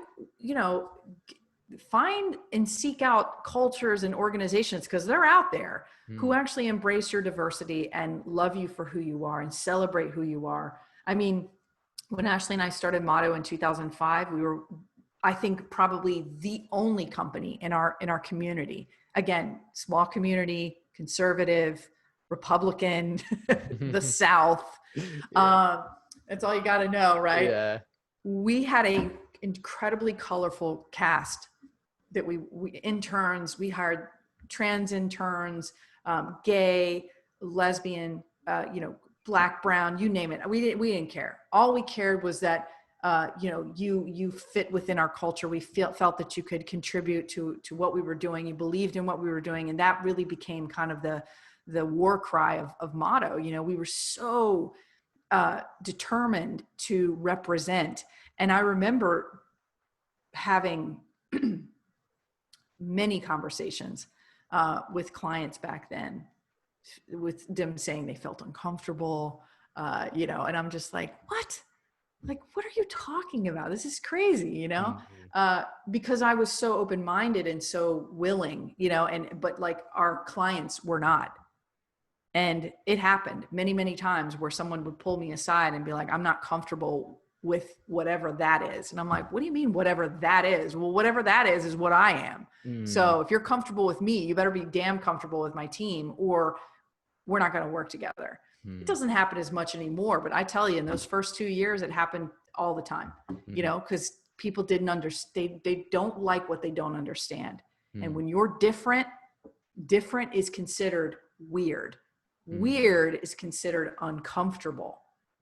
find and seek out cultures and organizations, because they're out there who actually embrace your diversity and love you for who you are and celebrate who you are. I mean, when Ashley and I started Motto in 2005, we were, I think, probably the only company in our community. Again, small community, conservative, Republican, the South. That's all you got to know, right? Yeah. We had a incredibly colorful cast that we interns, we hired trans interns, gay, lesbian, Black, brown, you name it. We didn't care. All we cared was that, you fit within our culture. We felt that you could contribute to what we were doing. You believed in what we were doing. And that really became kind of the war cry of motto. We were so determined to represent. And I remember having many conversations with clients back then, with them saying they felt uncomfortable, and I'm just like, what? Like, what are you talking about? This is crazy, because I was so open-minded and so willing, but like our clients were not. And it happened many, many times where someone would pull me aside and be like, I'm not comfortable with whatever that is. And I'm like, what do you mean whatever that is? Well, whatever that is what I am. So if you're comfortable with me, you better be damn comfortable with my team, or we're not going to work together. It doesn't happen as much anymore, but I tell you, in those first 2 years, it happened all the time, because people didn't understand. They don't like what they don't understand. And when you're different is considered weird. Weird is considered uncomfortable.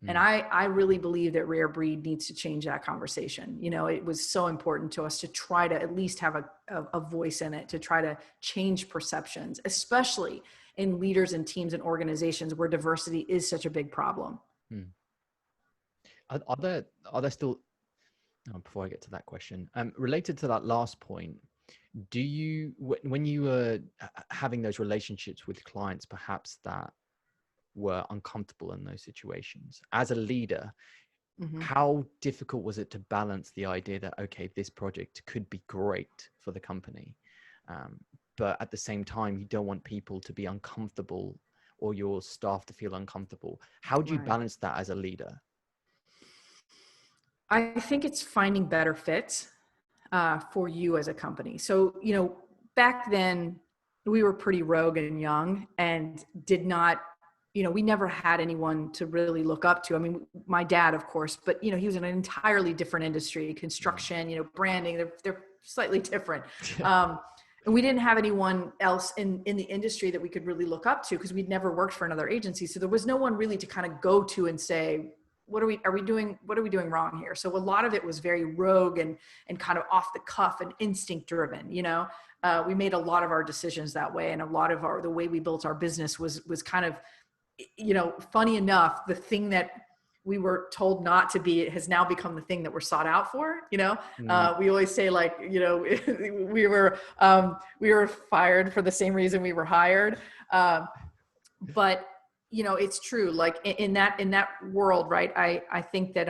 And I really believe that Rare Breed needs to change that conversation. It was so important to us to try to at least have a voice in it, to try to change perceptions, especially in leaders and teams and organizations where diversity is such a big problem. Are there still, before I get to that question, related to that last point, do you, when you were having those relationships with clients, perhaps that were uncomfortable in those situations, as a leader, how difficult was it to balance the idea that, okay, this project could be great for the company, but at the same time, you don't want people to be uncomfortable or your staff to feel uncomfortable? How do you balance that as a leader? I think it's finding better fits for you as a company. So, back then we were pretty rogue and young and did not, we never had anyone to really look up to. I mean, my dad, of course, but, he was in an entirely different industry, construction, branding, they're slightly different. And we didn't have anyone else in the industry that we could really look up to, because we'd never worked for another agency. So there was no one really to kind of go to and say, what are we doing wrong here? So a lot of it was very rogue and kind of off the cuff and instinct driven. We made a lot of our decisions that way. And a lot of the way we built our business was kind of, funny enough, the thing that we were told not to be, it has now become the thing that we're sought out for. We always say, like, we were fired for the same reason we were hired. But it's true. Like in that world, right? I think that,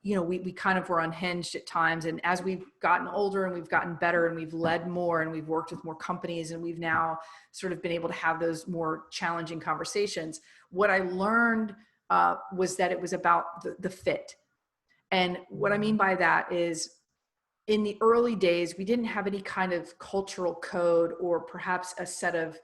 we kind of were unhinged at times. And as we've gotten older and we've gotten better and we've led more and we've worked with more companies and we've now sort of been able to have those more challenging conversations, what I learned was that it was about the fit. And what I mean by that is, in the early days, we didn't have any kind of cultural code or perhaps a set of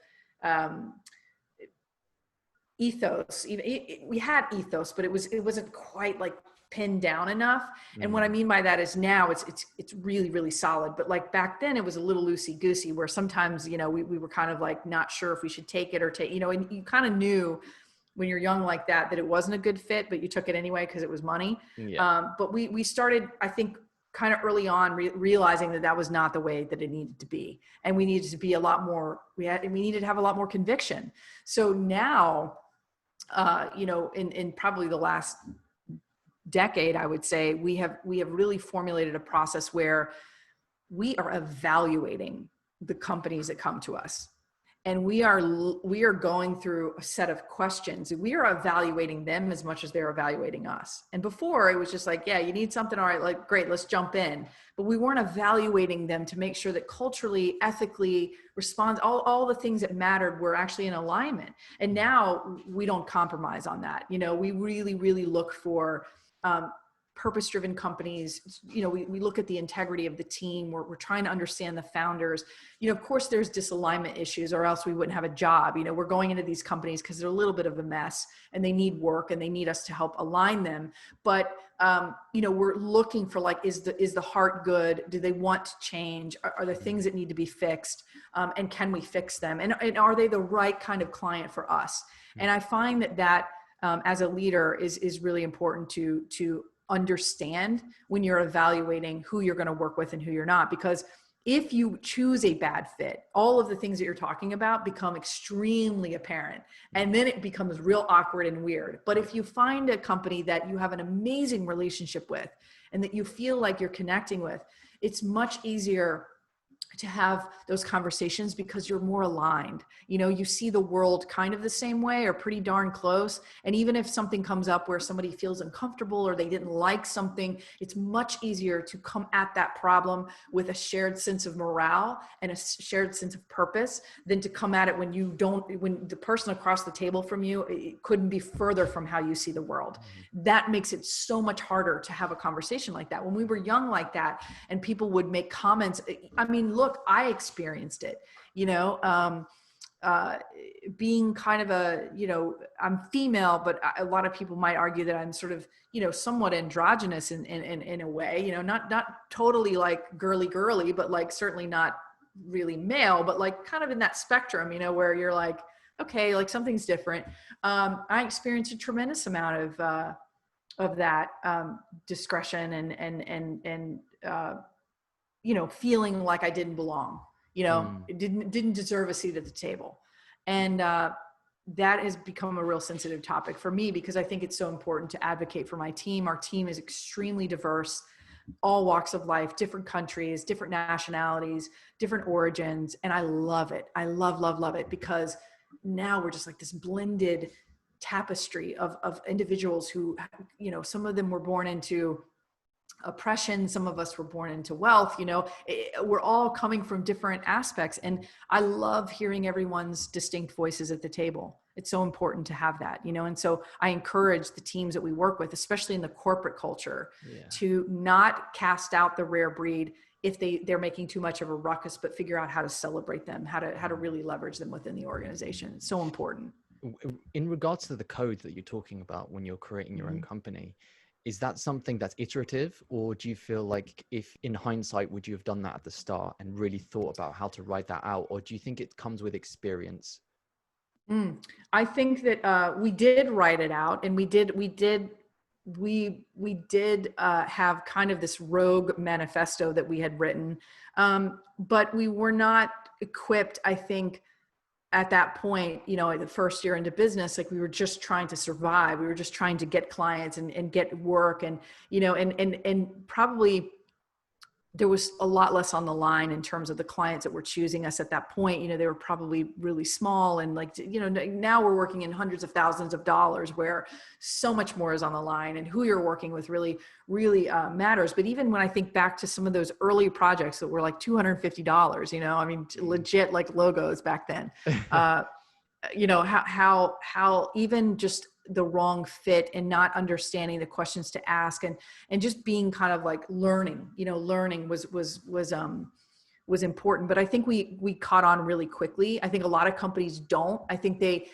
ethos. We had ethos, but it wasn't quite like pinned down enough. And what I mean by that is now it's really, really solid. But like back then it was a little loosey goosey, where sometimes, we were kind of like not sure if we should take it or take, and you kind of knew when you're young like that it wasn't a good fit, but you took it anyway because it was money. But we started, I think, kind of early on realizing that was not the way that it needed to be. And we needed to be a lot more, we needed to have a lot more conviction. So now, in probably the last decade, I would say we have really formulated a process where we are evaluating the companies that come to us. And we are going through a set of questions. We are evaluating them as much as they're evaluating us. And before it was just like, yeah, you need something. All right, like, great, let's jump in. But we weren't evaluating them to make sure that culturally, ethically, all the things that mattered were actually in alignment. And now we don't compromise on that. We really, really look for purpose-driven companies, we look at the integrity of the team. We're trying to understand the founders. Of course there's disalignment issues, or else we wouldn't have a job. We're going into these companies because they're a little bit of a mess and they need work and they need us to help align them. But, we're looking for, like, is the heart good? Do they want to change? Are there things that need to be fixed? And can we fix them? And are they the right kind of client for us? And I find that as a leader is really important to understand when you're evaluating who you're going to work with and who you're not. Because if you choose a bad fit, all of the things that you're talking about become extremely apparent, and then it becomes real awkward and weird. But if you find a company that you have an amazing relationship with and that you feel like you're connecting with, it's much easier to have those conversations because you're more aligned. You see the world kind of the same way or pretty darn close. And even if something comes up where somebody feels uncomfortable or they didn't like something, it's much easier to come at that problem with a shared sense of morale and a shared sense of purpose than to come at it when the person across the table from you, it couldn't be further from how you see the world. That makes it so much harder to have a conversation like that. When we were young like that and people would make comments, look, I experienced it, being kind of I'm female, but a lot of people might argue that I'm sort of, somewhat androgynous in a way, not totally like girly, but like certainly not really male, but like kind of in that spectrum, where you're like, okay, like something's different. I experienced a tremendous amount of that discretion and feeling like I didn't belong, it didn't deserve a seat at the table. And that has become a real sensitive topic for me because I think it's so important to advocate for my team. Our team is extremely diverse, all walks of life, different countries, different nationalities, different origins. And I love it. I love it because now we're just like this blended tapestry of individuals who, some of them were born into oppression. Some of us were born into wealth, we're all coming from different aspects. And I love hearing everyone's distinct voices at the table. It's so important to have that, and so I encourage the teams that we work with, especially in the corporate culture, to not cast out the rare breed if they're making too much of a ruckus, but figure out how to celebrate them, how to really leverage them within the organization. It's so important. In regards to the code that you're talking about when you're creating your own company, is that something that's iterative, or do you feel like, if in hindsight, would you have done that at the start and really thought about how to write that out? Or do you think it comes with experience? I think that we did write it out, and we did have kind of this rogue manifesto that we had written, but we were not equipped, I think, at that point, the first year into business, like we were just trying to survive. We were just trying to get clients and get work, and probably there was a lot less on the line in terms of the clients that were choosing us at that point. They were probably really small, and now we're working in hundreds of thousands of dollars where so much more is on the line, and who you're working with really matters. But even when I think back to some of those early projects that were like $250, legit like logos back then, how even just the wrong fit and not understanding the questions to ask and just being kind of like learning was important. But I think we caught on really quickly. I think a lot of companies don't. I think they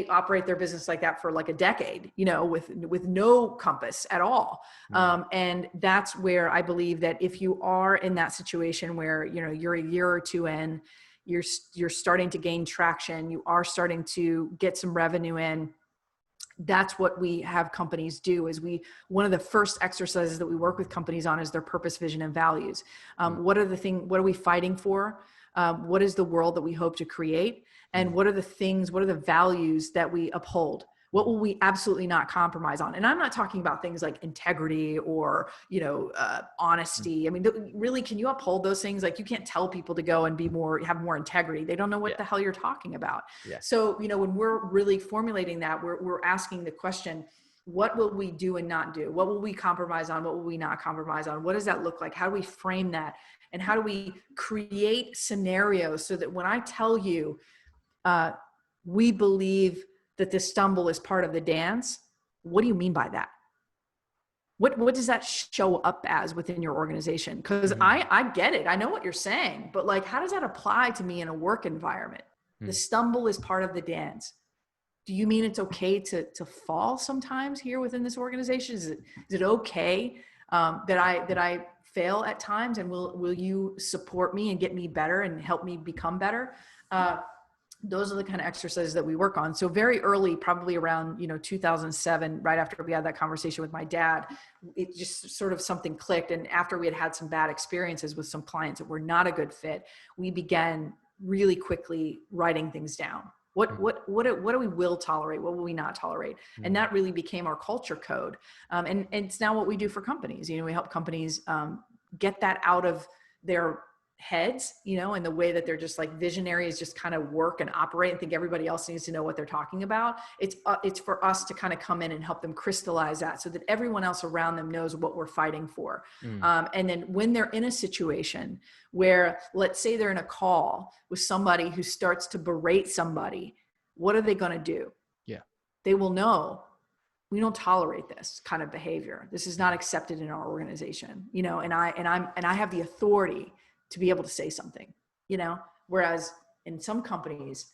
operate their business like that for like a decade, with no compass at all. And that's where I believe that if you are in that situation where, you're a year or two in, you're starting to gain traction, you are starting to get some revenue in, that's what we have companies do. One of the first exercises that we work with companies on is their purpose, vision, and values. What are we fighting for? What is the world that we hope to create? And what are the values that we uphold? What will we absolutely not compromise on? And I'm not talking about things like integrity or, honesty. Really, can you uphold those things? Like, you can't tell people to go and have more integrity. They don't know what the hell you're talking about. Yeah. So, when we're really formulating that, we're asking the question, what will we do and not do? What will we compromise on? What will we not compromise on? What does that look like? How do we frame that? And how do we create scenarios so that when I tell you, we believe that the stumble is part of the dance, what do you mean by that? what does that show up as within your organization? Because I get it. I know what you're saying, but like, how does that apply to me in a work environment? The stumble is part of the dance. Do you mean it's okay to fall sometimes here within this organization? Is it okay that I fail at times, and will you support me and get me better and help me become better? Those are the kind of exercises that we work on. So very early, probably around 2007, right after we had that conversation with my dad, it just sort of something clicked. And after we had some bad experiences with some clients that were not a good fit, we began really quickly writing things down. What do we will tolerate? What will we not tolerate? And that really became our culture code. And it's now what we do for companies. We help companies get that out of their heads, and the way that they're just like visionaries, just kind of work and operate and think everybody else needs to know what they're talking about. It's for us to kind of come in and help them crystallize that so that everyone else around them knows what we're fighting for. And then when they're in a situation where, let's say they're in a call with somebody who starts to berate somebody, what are they going to do? Yeah. They will know, we don't tolerate this kind of behavior. This is not accepted in our organization, and I have the authority to be able to say something, whereas in some companies,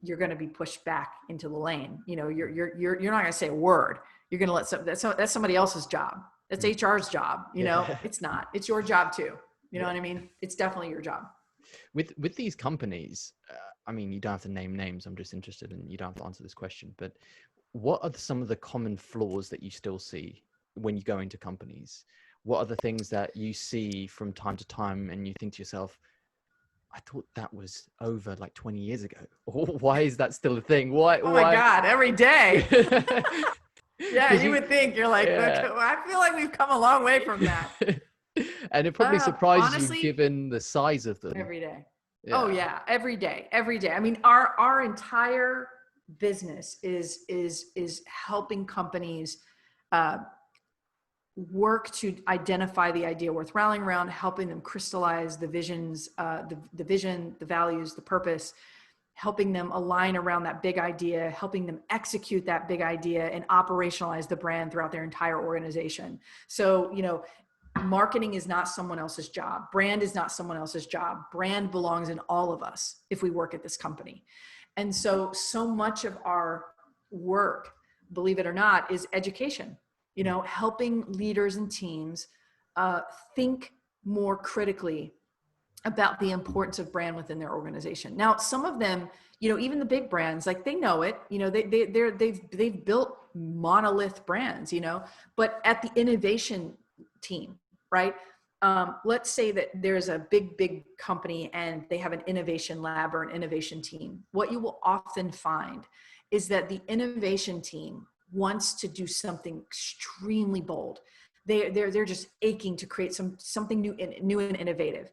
you're going to be pushed back into the lane. You're not going to say a word. You're going to let that's somebody else's job. That's HR's job. It's not, it's your job too. You know what I mean? It's definitely your job. With these companies, you don't have to name names. I'm just interested in, you don't have to answer this question, but what are some of the common flaws that you still see when you go into companies? What are the things that you see from time to time and you think to yourself, I thought that was over like 20 years ago. Why is that still a thing? Why? Oh my God, every day. Yeah, you would think, you're like, I feel like we've come a long way from that. And it probably surprised honestly, you given the size of them. Every day. Yeah. Oh yeah, every day. Our entire business is helping companies work to identify the idea worth rallying around, helping them crystallize the visions, the vision, the values, the purpose, helping them align around that big idea, helping them execute that big idea and operationalize the brand throughout their entire organization. So, marketing is not someone else's job. Brand is not someone else's job. Brand belongs in all of us if we work at this company. And so much of our work, believe it or not, is education. Helping leaders and teams think more critically about the importance of brand within their organization. Now, some of them, even the big brands, like they know it, they've built monolith brands, but at the innovation team, right? Let's say that there's a big company and they have an innovation lab or an innovation team. What you will often find is that the innovation team wants to do something extremely bold. They're just aching to create something new and innovative.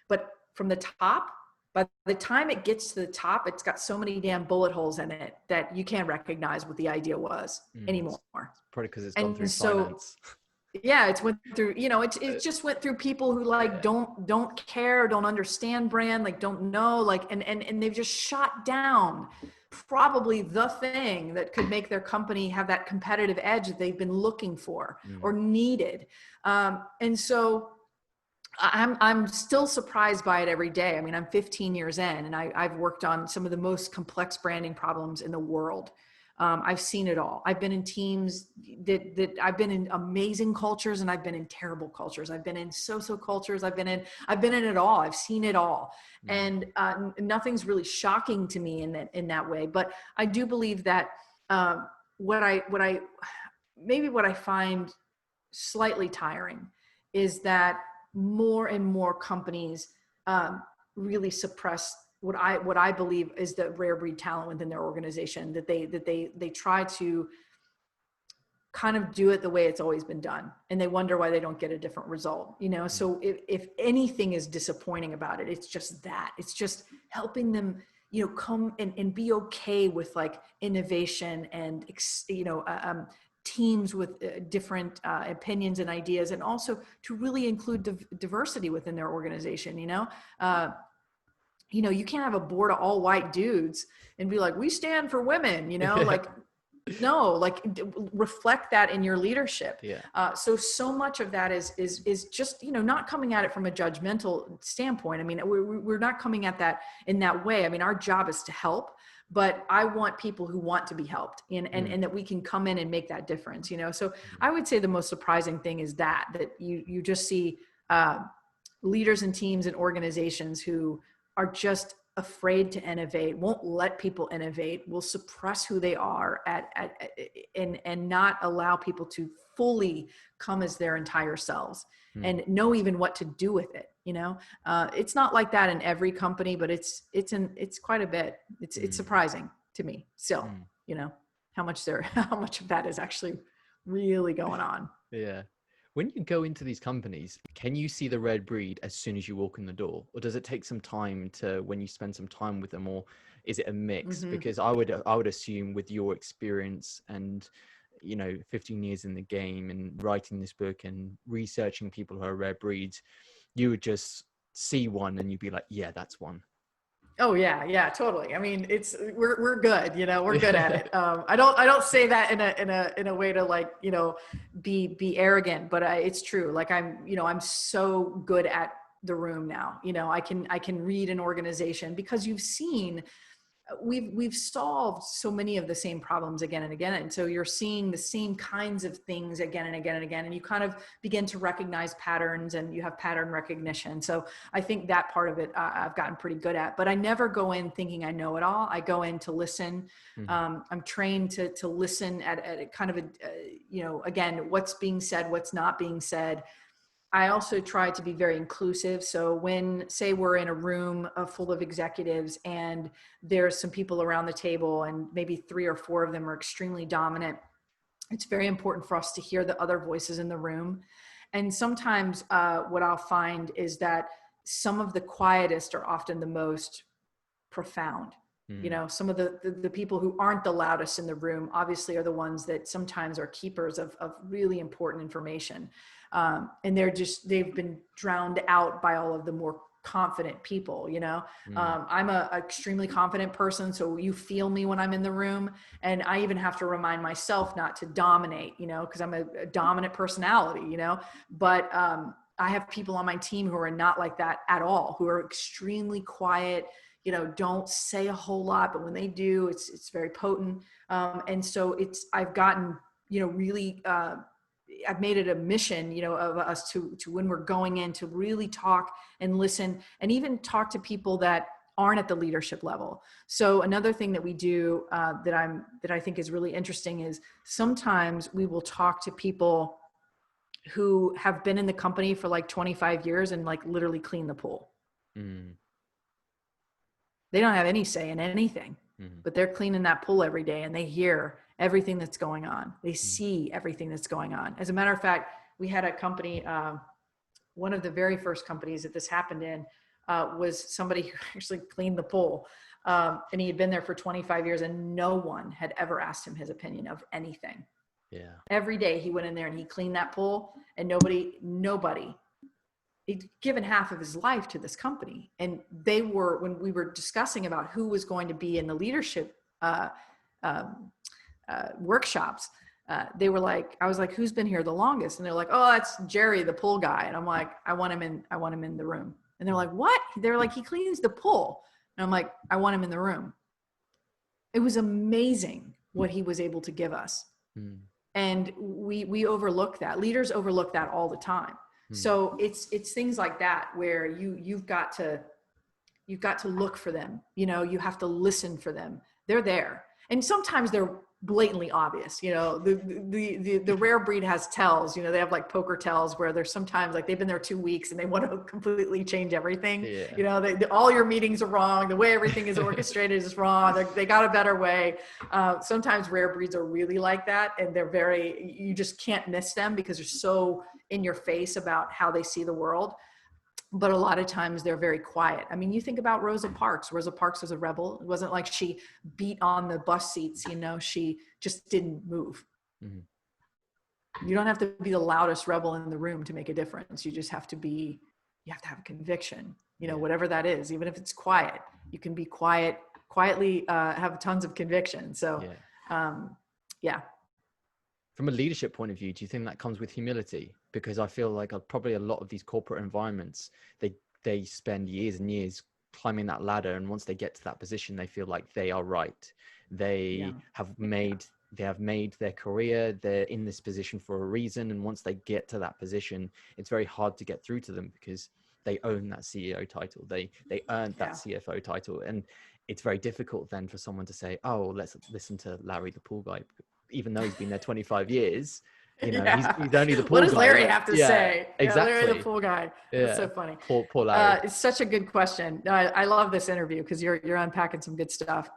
But from the top, by the time it gets to the top, it's got so many damn bullet holes in it that you can't recognize what the idea was anymore. Probably because it's gone through finance. Yeah, it's went through, it just went through people who don't care, don't understand brand, don't know, and they've just shot down probably the thing that could make their company have that competitive edge that they've been looking for or needed. And so I'm still surprised by it every day. I'm 15 years in and I've worked on some of the most complex branding problems in the world. I've seen it all. I've been in teams that I've been in amazing cultures and I've been in terrible cultures. I've been in so-so cultures. I've been in it all. I've seen it all. And nothing's really shocking to me in that way. But I do believe that what I find slightly tiring is that more and more companies really suppress what I believe is the rare breed talent within their organization, that they try to kind of do it the way it's always been done. And they wonder why they don't get a different result, So if anything is disappointing about it, it's just that. It's just helping them, come and be okay with innovation and, teams with different opinions and ideas, and also to really include diversity within their organization, you can't have a board of all white dudes and be like, we stand for women, No, like reflect that in your leadership. Yeah. So much of that is just, not coming at it from a judgmental standpoint. I mean, we're not coming at that in that way. I mean, our job is to help, but I want people who want to be helped, and that we can come in and make that difference, So I would say the most surprising thing is that you just see leaders and teams and organizations who are just afraid to innovate, won't let people innovate, will suppress who they are and not allow people to fully come as their entire selves and know even what to do with it. It's not like that in every company, but it's quite a bit. It's surprising to me still, how much of that is actually really going on. Yeah. When you go into these companies, can you see the red breed as soon as you walk in the door? Or does it take some time when you spend some time with them, or is it a mix? Mm-hmm. Because I would assume with your experience and, 15 years in the game and writing this book and researching people who are red breeds, you would just see one and you'd be like, yeah, that's one. Oh yeah, totally. I mean, we're good, we're good at it. I don't say that in a way to like, be arrogant, but it's true. Like I'm so good at the room now. I can read an organization because we've solved so many of the same problems again and again. And so you're seeing the same kinds of things again and again and again, and you kind of begin to recognize patterns and you have pattern recognition. So I think that part of it I've gotten pretty good at, but I never go in thinking I know it all. I go in to listen. I'm trained to listen at kind of again, what's being said, what's not being said. I also try to be very inclusive. So when, say, we're in a room full of executives and there's some people around the table and maybe 3 or 4 of them are extremely dominant, it's very important for us to hear the other voices in the room. And sometimes what I'll find is that some of the quietest are often the most profound. Some of the people who aren't the loudest in the room obviously are the ones that sometimes are keepers of really important information. And they've been drowned out by all of the more confident people. I'm a extremely confident person. So you feel me when I'm in the room, and I even have to remind myself not to dominate, cause I'm a dominant personality, but, I have people on my team who are not like that at all, who are extremely quiet, don't say a whole lot, but when they do, it's very potent. And so I've gotten, really, I've made it a mission, of us to when we're going in to really talk and listen and even talk to people that aren't at the leadership level. So another thing that we do that I think is really interesting is sometimes we will talk to people who have been in the company for like 25 years and like literally clean the pool. They don't have any say in anything, but they're cleaning that pool every day and they hear everything that's going on. They see everything that's going on. As a matter of fact, we had a company, one of the very first companies that this happened in was somebody who actually cleaned the pool. And he had been there for 25 years and no one had ever asked him his opinion of anything. Yeah. Every day he went in there and he cleaned that pool, and nobody, he'd given half of his life to this company. And when we were discussing about who was going to be in the leadership workshops, they were like, I was like, who's been here the longest? And they're like, oh, that's Jerry, the pool guy. And I'm like, I want him in the room. And they're like, what? They're like, he cleans the pool. And I'm like, I want him in the room. It was amazing what he was able to give us. And we overlook that. Leaders overlook that all the time. So it's things like that where you've got to look for them. You have to listen for them. They're there. And sometimes they're blatantly obvious. The rare breed has tells, they have like poker tells where there's sometimes like they've been there 2 weeks and they want to completely change everything. Yeah. All your meetings are wrong. The way everything is orchestrated is wrong. They got a better way. Sometimes rare breeds are really like that. And you just can't miss them because they're so in your face about how they see the world. But a lot of times they're very quiet. I mean, you think about Rosa Parks. Rosa Parks was a rebel. It wasn't like she beat on the bus seats, she just didn't move. You don't have to be the loudest rebel in the room to make a difference. You just have to have conviction, whatever that is, even if it's quiet. You can be quietly have tons of conviction. So, Yeah. From a leadership point of view, do you think that comes with humility? Because I feel like probably a lot of these corporate environments, they spend years and years climbing that ladder, and once they get to that position, they feel like they are right. They have made their career. They're in this position for a reason, and once they get to that position, it's very hard to get through to them because they own that CEO title. They earned that CFO title, and it's very difficult then for someone to say, "Oh, let's listen to Larry, the pool guy," even though he's been there 25 years. You know, he's only the pool What guy. does Larry have to say? Exactly. Yeah, Larry the pool guy. That's so funny. Poor Larry. It's such a good question. No, I love this interview because you're unpacking some good stuff.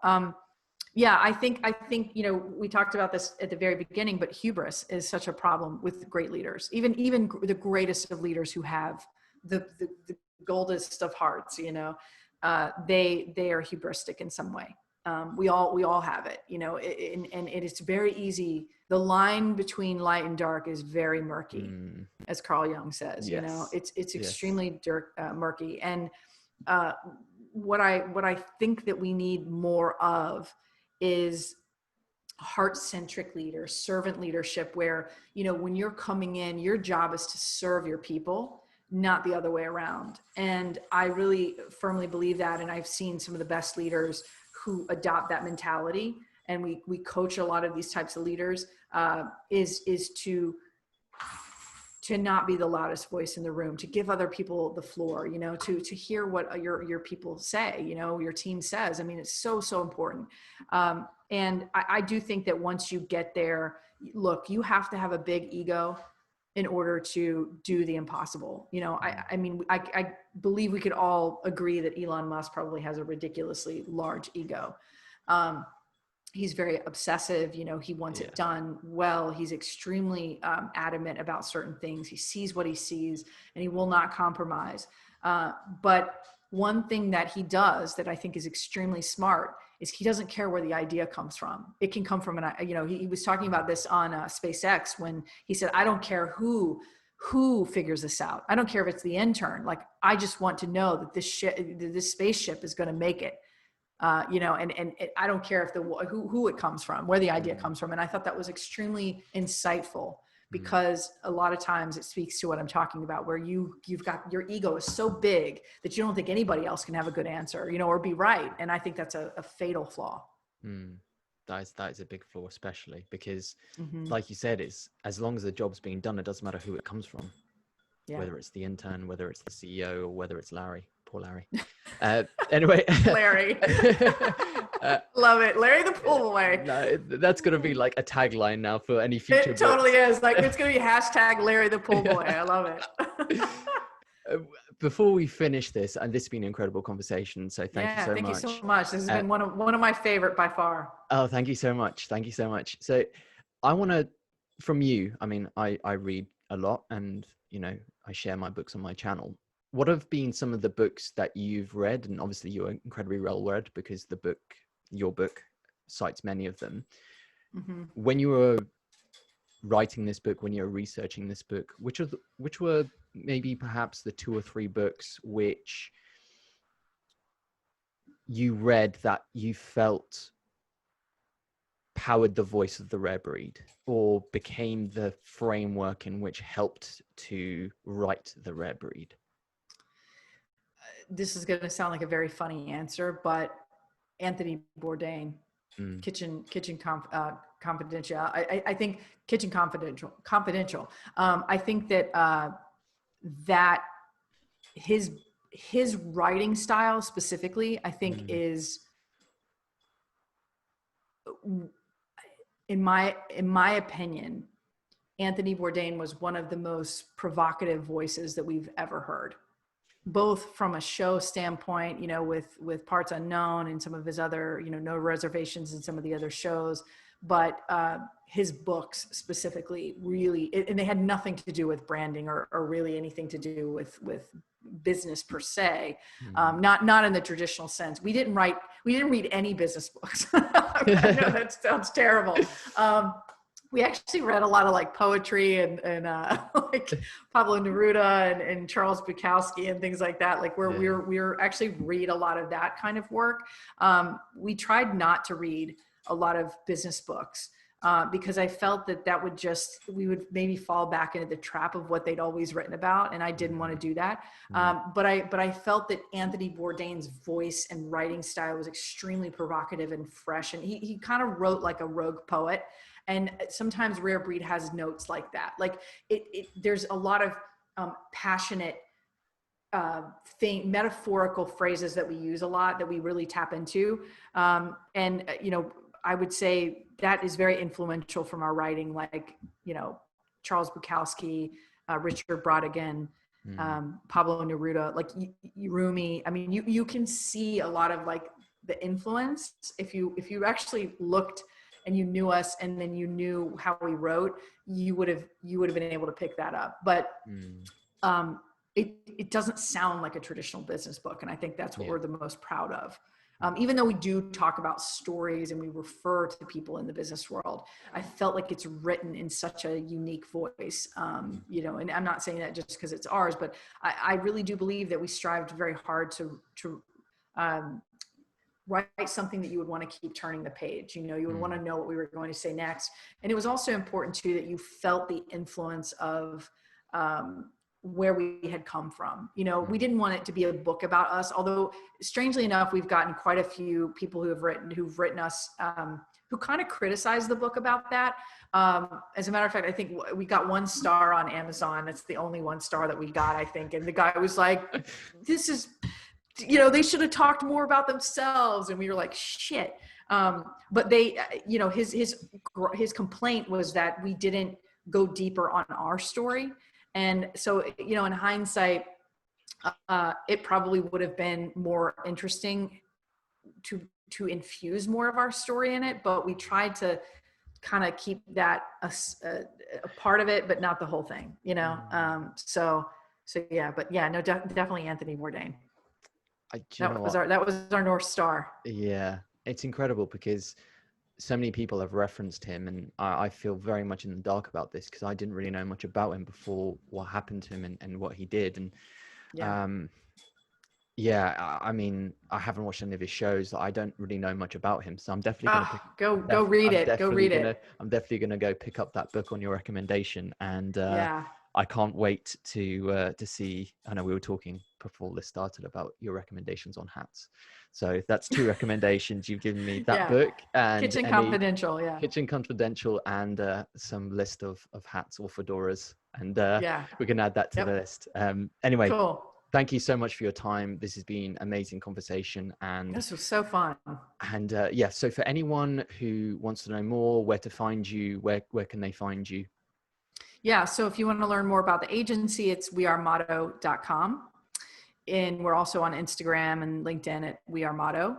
Yeah, I think, you know, we talked about this at the very beginning, but hubris is such a problem with great leaders. Even the greatest of leaders who have the goldest of hearts, you know, they are hubristic in some way. We all have it, you know, and it is very easy. The line between light and dark is very murky, as Carl Jung says. You know, it's extremely murky. And what I think that we need more of is heart-centric leaders, servant leadership, where, you know, when you're coming in, your job is to serve your people, not the other way around. And I really firmly believe that. And I've seen some of the best leaders who adopt that mentality. And we coach a lot of these types of leaders, is to not be the loudest voice in the room, to give other people the floor, you know, to hear what your people say, you know, your team says. I mean, it's so important. And I do think that once you get there, look, you have to have a big ego in order to do the impossible. You know, I mean, I believe we could all agree that Elon Musk probably has a ridiculously large ego. He's very obsessive, you know, he wants it done well. He's extremely adamant about certain things. He sees what he sees and he will not compromise. But one thing that he does that I think is extremely smart is he doesn't care where the idea comes from. It can come from you know, he was talking about this on SpaceX when he said, I don't care who figures this out. I don't care if it's the intern. Like, I just want to know that this spaceship is going to make it. You know, and I don't care if who it comes from, where the idea comes from. And I thought that was extremely insightful, because a lot of times it speaks to what I'm talking about, where you've got, your ego is so big that you don't think anybody else can have a good answer, you know, or be right. And I think that's a fatal flaw. That is a big flaw, especially because like you said, it's, as long as the job's being done, it doesn't matter who it comes from, whether it's the intern, whether it's the CEO, or whether it's Larry. Poor Larry. Anyway. Larry. Love it. Larry the pool boy. No, that's going to be like a tagline now for any future It totally is. Like, it's going to be hashtag Larry the pool boy. I love it. Before we finish this, and this has been an incredible conversation, so thank you so much. Thank you so much. This has been one of my favorite by far. Oh, thank you so much. Thank you so much. So I want to, from you, I mean, I read a lot, and, you know, I share my books on my channel. What have been some of the books that you've read? And obviously you're incredibly well read, because your book cites many of them. When you were writing this book, when you were researching this book, which were maybe perhaps the 2 or 3 books which you read that you felt powered the voice of the rare breed, or became the framework in which helped to write the rare breed? This is going to sound like a very funny answer, but Anthony Bourdain, Kitchen Confidential. I think Kitchen Confidential. I think that that his writing style specifically, I think is, in my opinion, Anthony Bourdain was one of the most provocative voices that we've ever heard, both from a show standpoint, you know, with Parts Unknown and some of his other, you know, No Reservations and some of the other shows, but his books specifically really, and they had nothing to do with branding or really anything to do with business per se, not in the traditional sense. We didn't read any business books. I know that sounds terrible. We actually read a lot of like poetry and like Pablo Neruda and Charles Bukowski and things like that. Like we're actually read a lot of that kind of work. We tried not to read a lot of business books. because I felt that would we would maybe fall back into the trap of what they'd always written about. And I didn't want to do that. But I felt that Anthony Bourdain's voice and writing style was extremely provocative and fresh. And he kind of wrote like a rogue poet. And sometimes Rare Breed has notes like that. Like there's a lot of passionate metaphorical phrases that we use a lot that we really tap into. And, I would say that is very influential from our writing, like, Charles Bukowski, Richard Brautigan, Pablo Neruda, like Rumi. I mean, you can see a lot of like the influence if you actually looked and you knew us and then you knew how we wrote, you would have been able to pick that up. But it doesn't sound like a traditional business book. And I think that's what we're the most proud of. Even though we do talk about stories and we refer to people in the business world, I felt like it's written in such a unique voice, and I'm not saying that just because it's ours, but I really do believe that we strived very hard to write something that you would want to keep turning the page. You would want to know what we were going to say next. And it was also important too, that you felt the influence of, where we had come from. We didn't want it to be a book about us, although strangely enough, we've gotten quite a few people who've written us, who kind of criticize the book about that. As a matter of fact, I think we got 1 star on Amazon. That's the only 1 star that we got, I think. And the guy was like, this is, they should have talked more about themselves. And we were like, shit. But they, his complaint was that we didn't go deeper on our story. And so, in hindsight, it probably would have been more interesting to infuse more of our story in it, but we tried to kind of keep that a part of it, but not the whole thing, So yeah, but yeah, no, definitely Anthony Bourdain. That was our North Star. Yeah, it's incredible because so many people have referenced him, and I feel very much in the dark about this because I didn't really know much about him before what happened to him and what he did. And I mean, I haven't watched any of his shows. I don't really know much about him, so I'm definitely going to go read it. I'm definitely going to go pick up that book on your recommendation, and I can't wait to see. I know we were talking before this started about your recommendations on hats. So that's 2 recommendations you've given me, that book and Kitchen Confidential. Kitchen Confidential, and some list of hats or fedoras. And we can add that to the list. Anyway, cool. Thank you so much for your time. This has been amazing conversation. And this was so fun. And so for anyone who wants to know more, where to find you, where can they find you? Yeah. So if you want to learn more about the agency, it's wearemotto.com. And we're also on Instagram and LinkedIn at We Are Motto.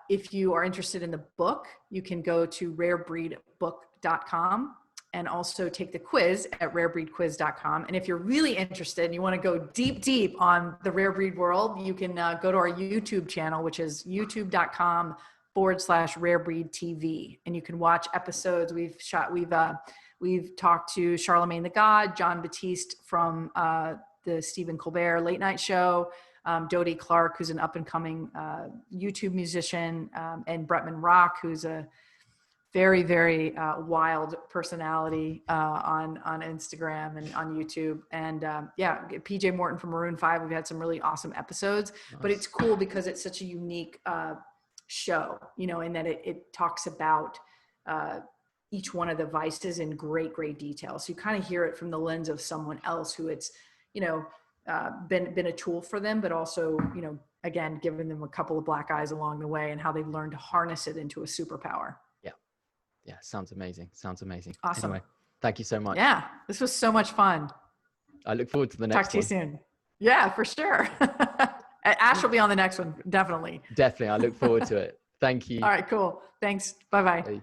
If you are interested in the book, you can go to rarebreedbook.com and also take the quiz at rarebreedquiz.com. And if you're really interested and you want to go deep on the rare breed world, you can go to our YouTube channel, which is youtube.com/rarebreedtv. And you can watch episodes we've talked to Charlemagne the God, John Batiste from the Stephen Colbert Late Night Show, Dodie Clark, who's an up-and-coming YouTube musician, and Bretman Rock, who's a very, very wild personality on Instagram and on YouTube. And PJ Morton from Maroon 5. We've had some really awesome episodes. Nice. But it's cool because it's such a unique show, in that it talks about each one of the vices in great, great detail. So you kind of hear it from the lens of someone else who it's, been a tool for them, but also, again, giving them a couple of black eyes along the way and how they've learned to harness it into a superpower. Yeah. Sounds amazing. Awesome. Anyway, thank you so much. Yeah. This was so much fun. I look forward to the next one. Talk to you soon. Yeah, for sure. Ash will be on the next one. Definitely. I look forward to it. Thank you. All right, cool. Thanks. Bye-bye. Bye.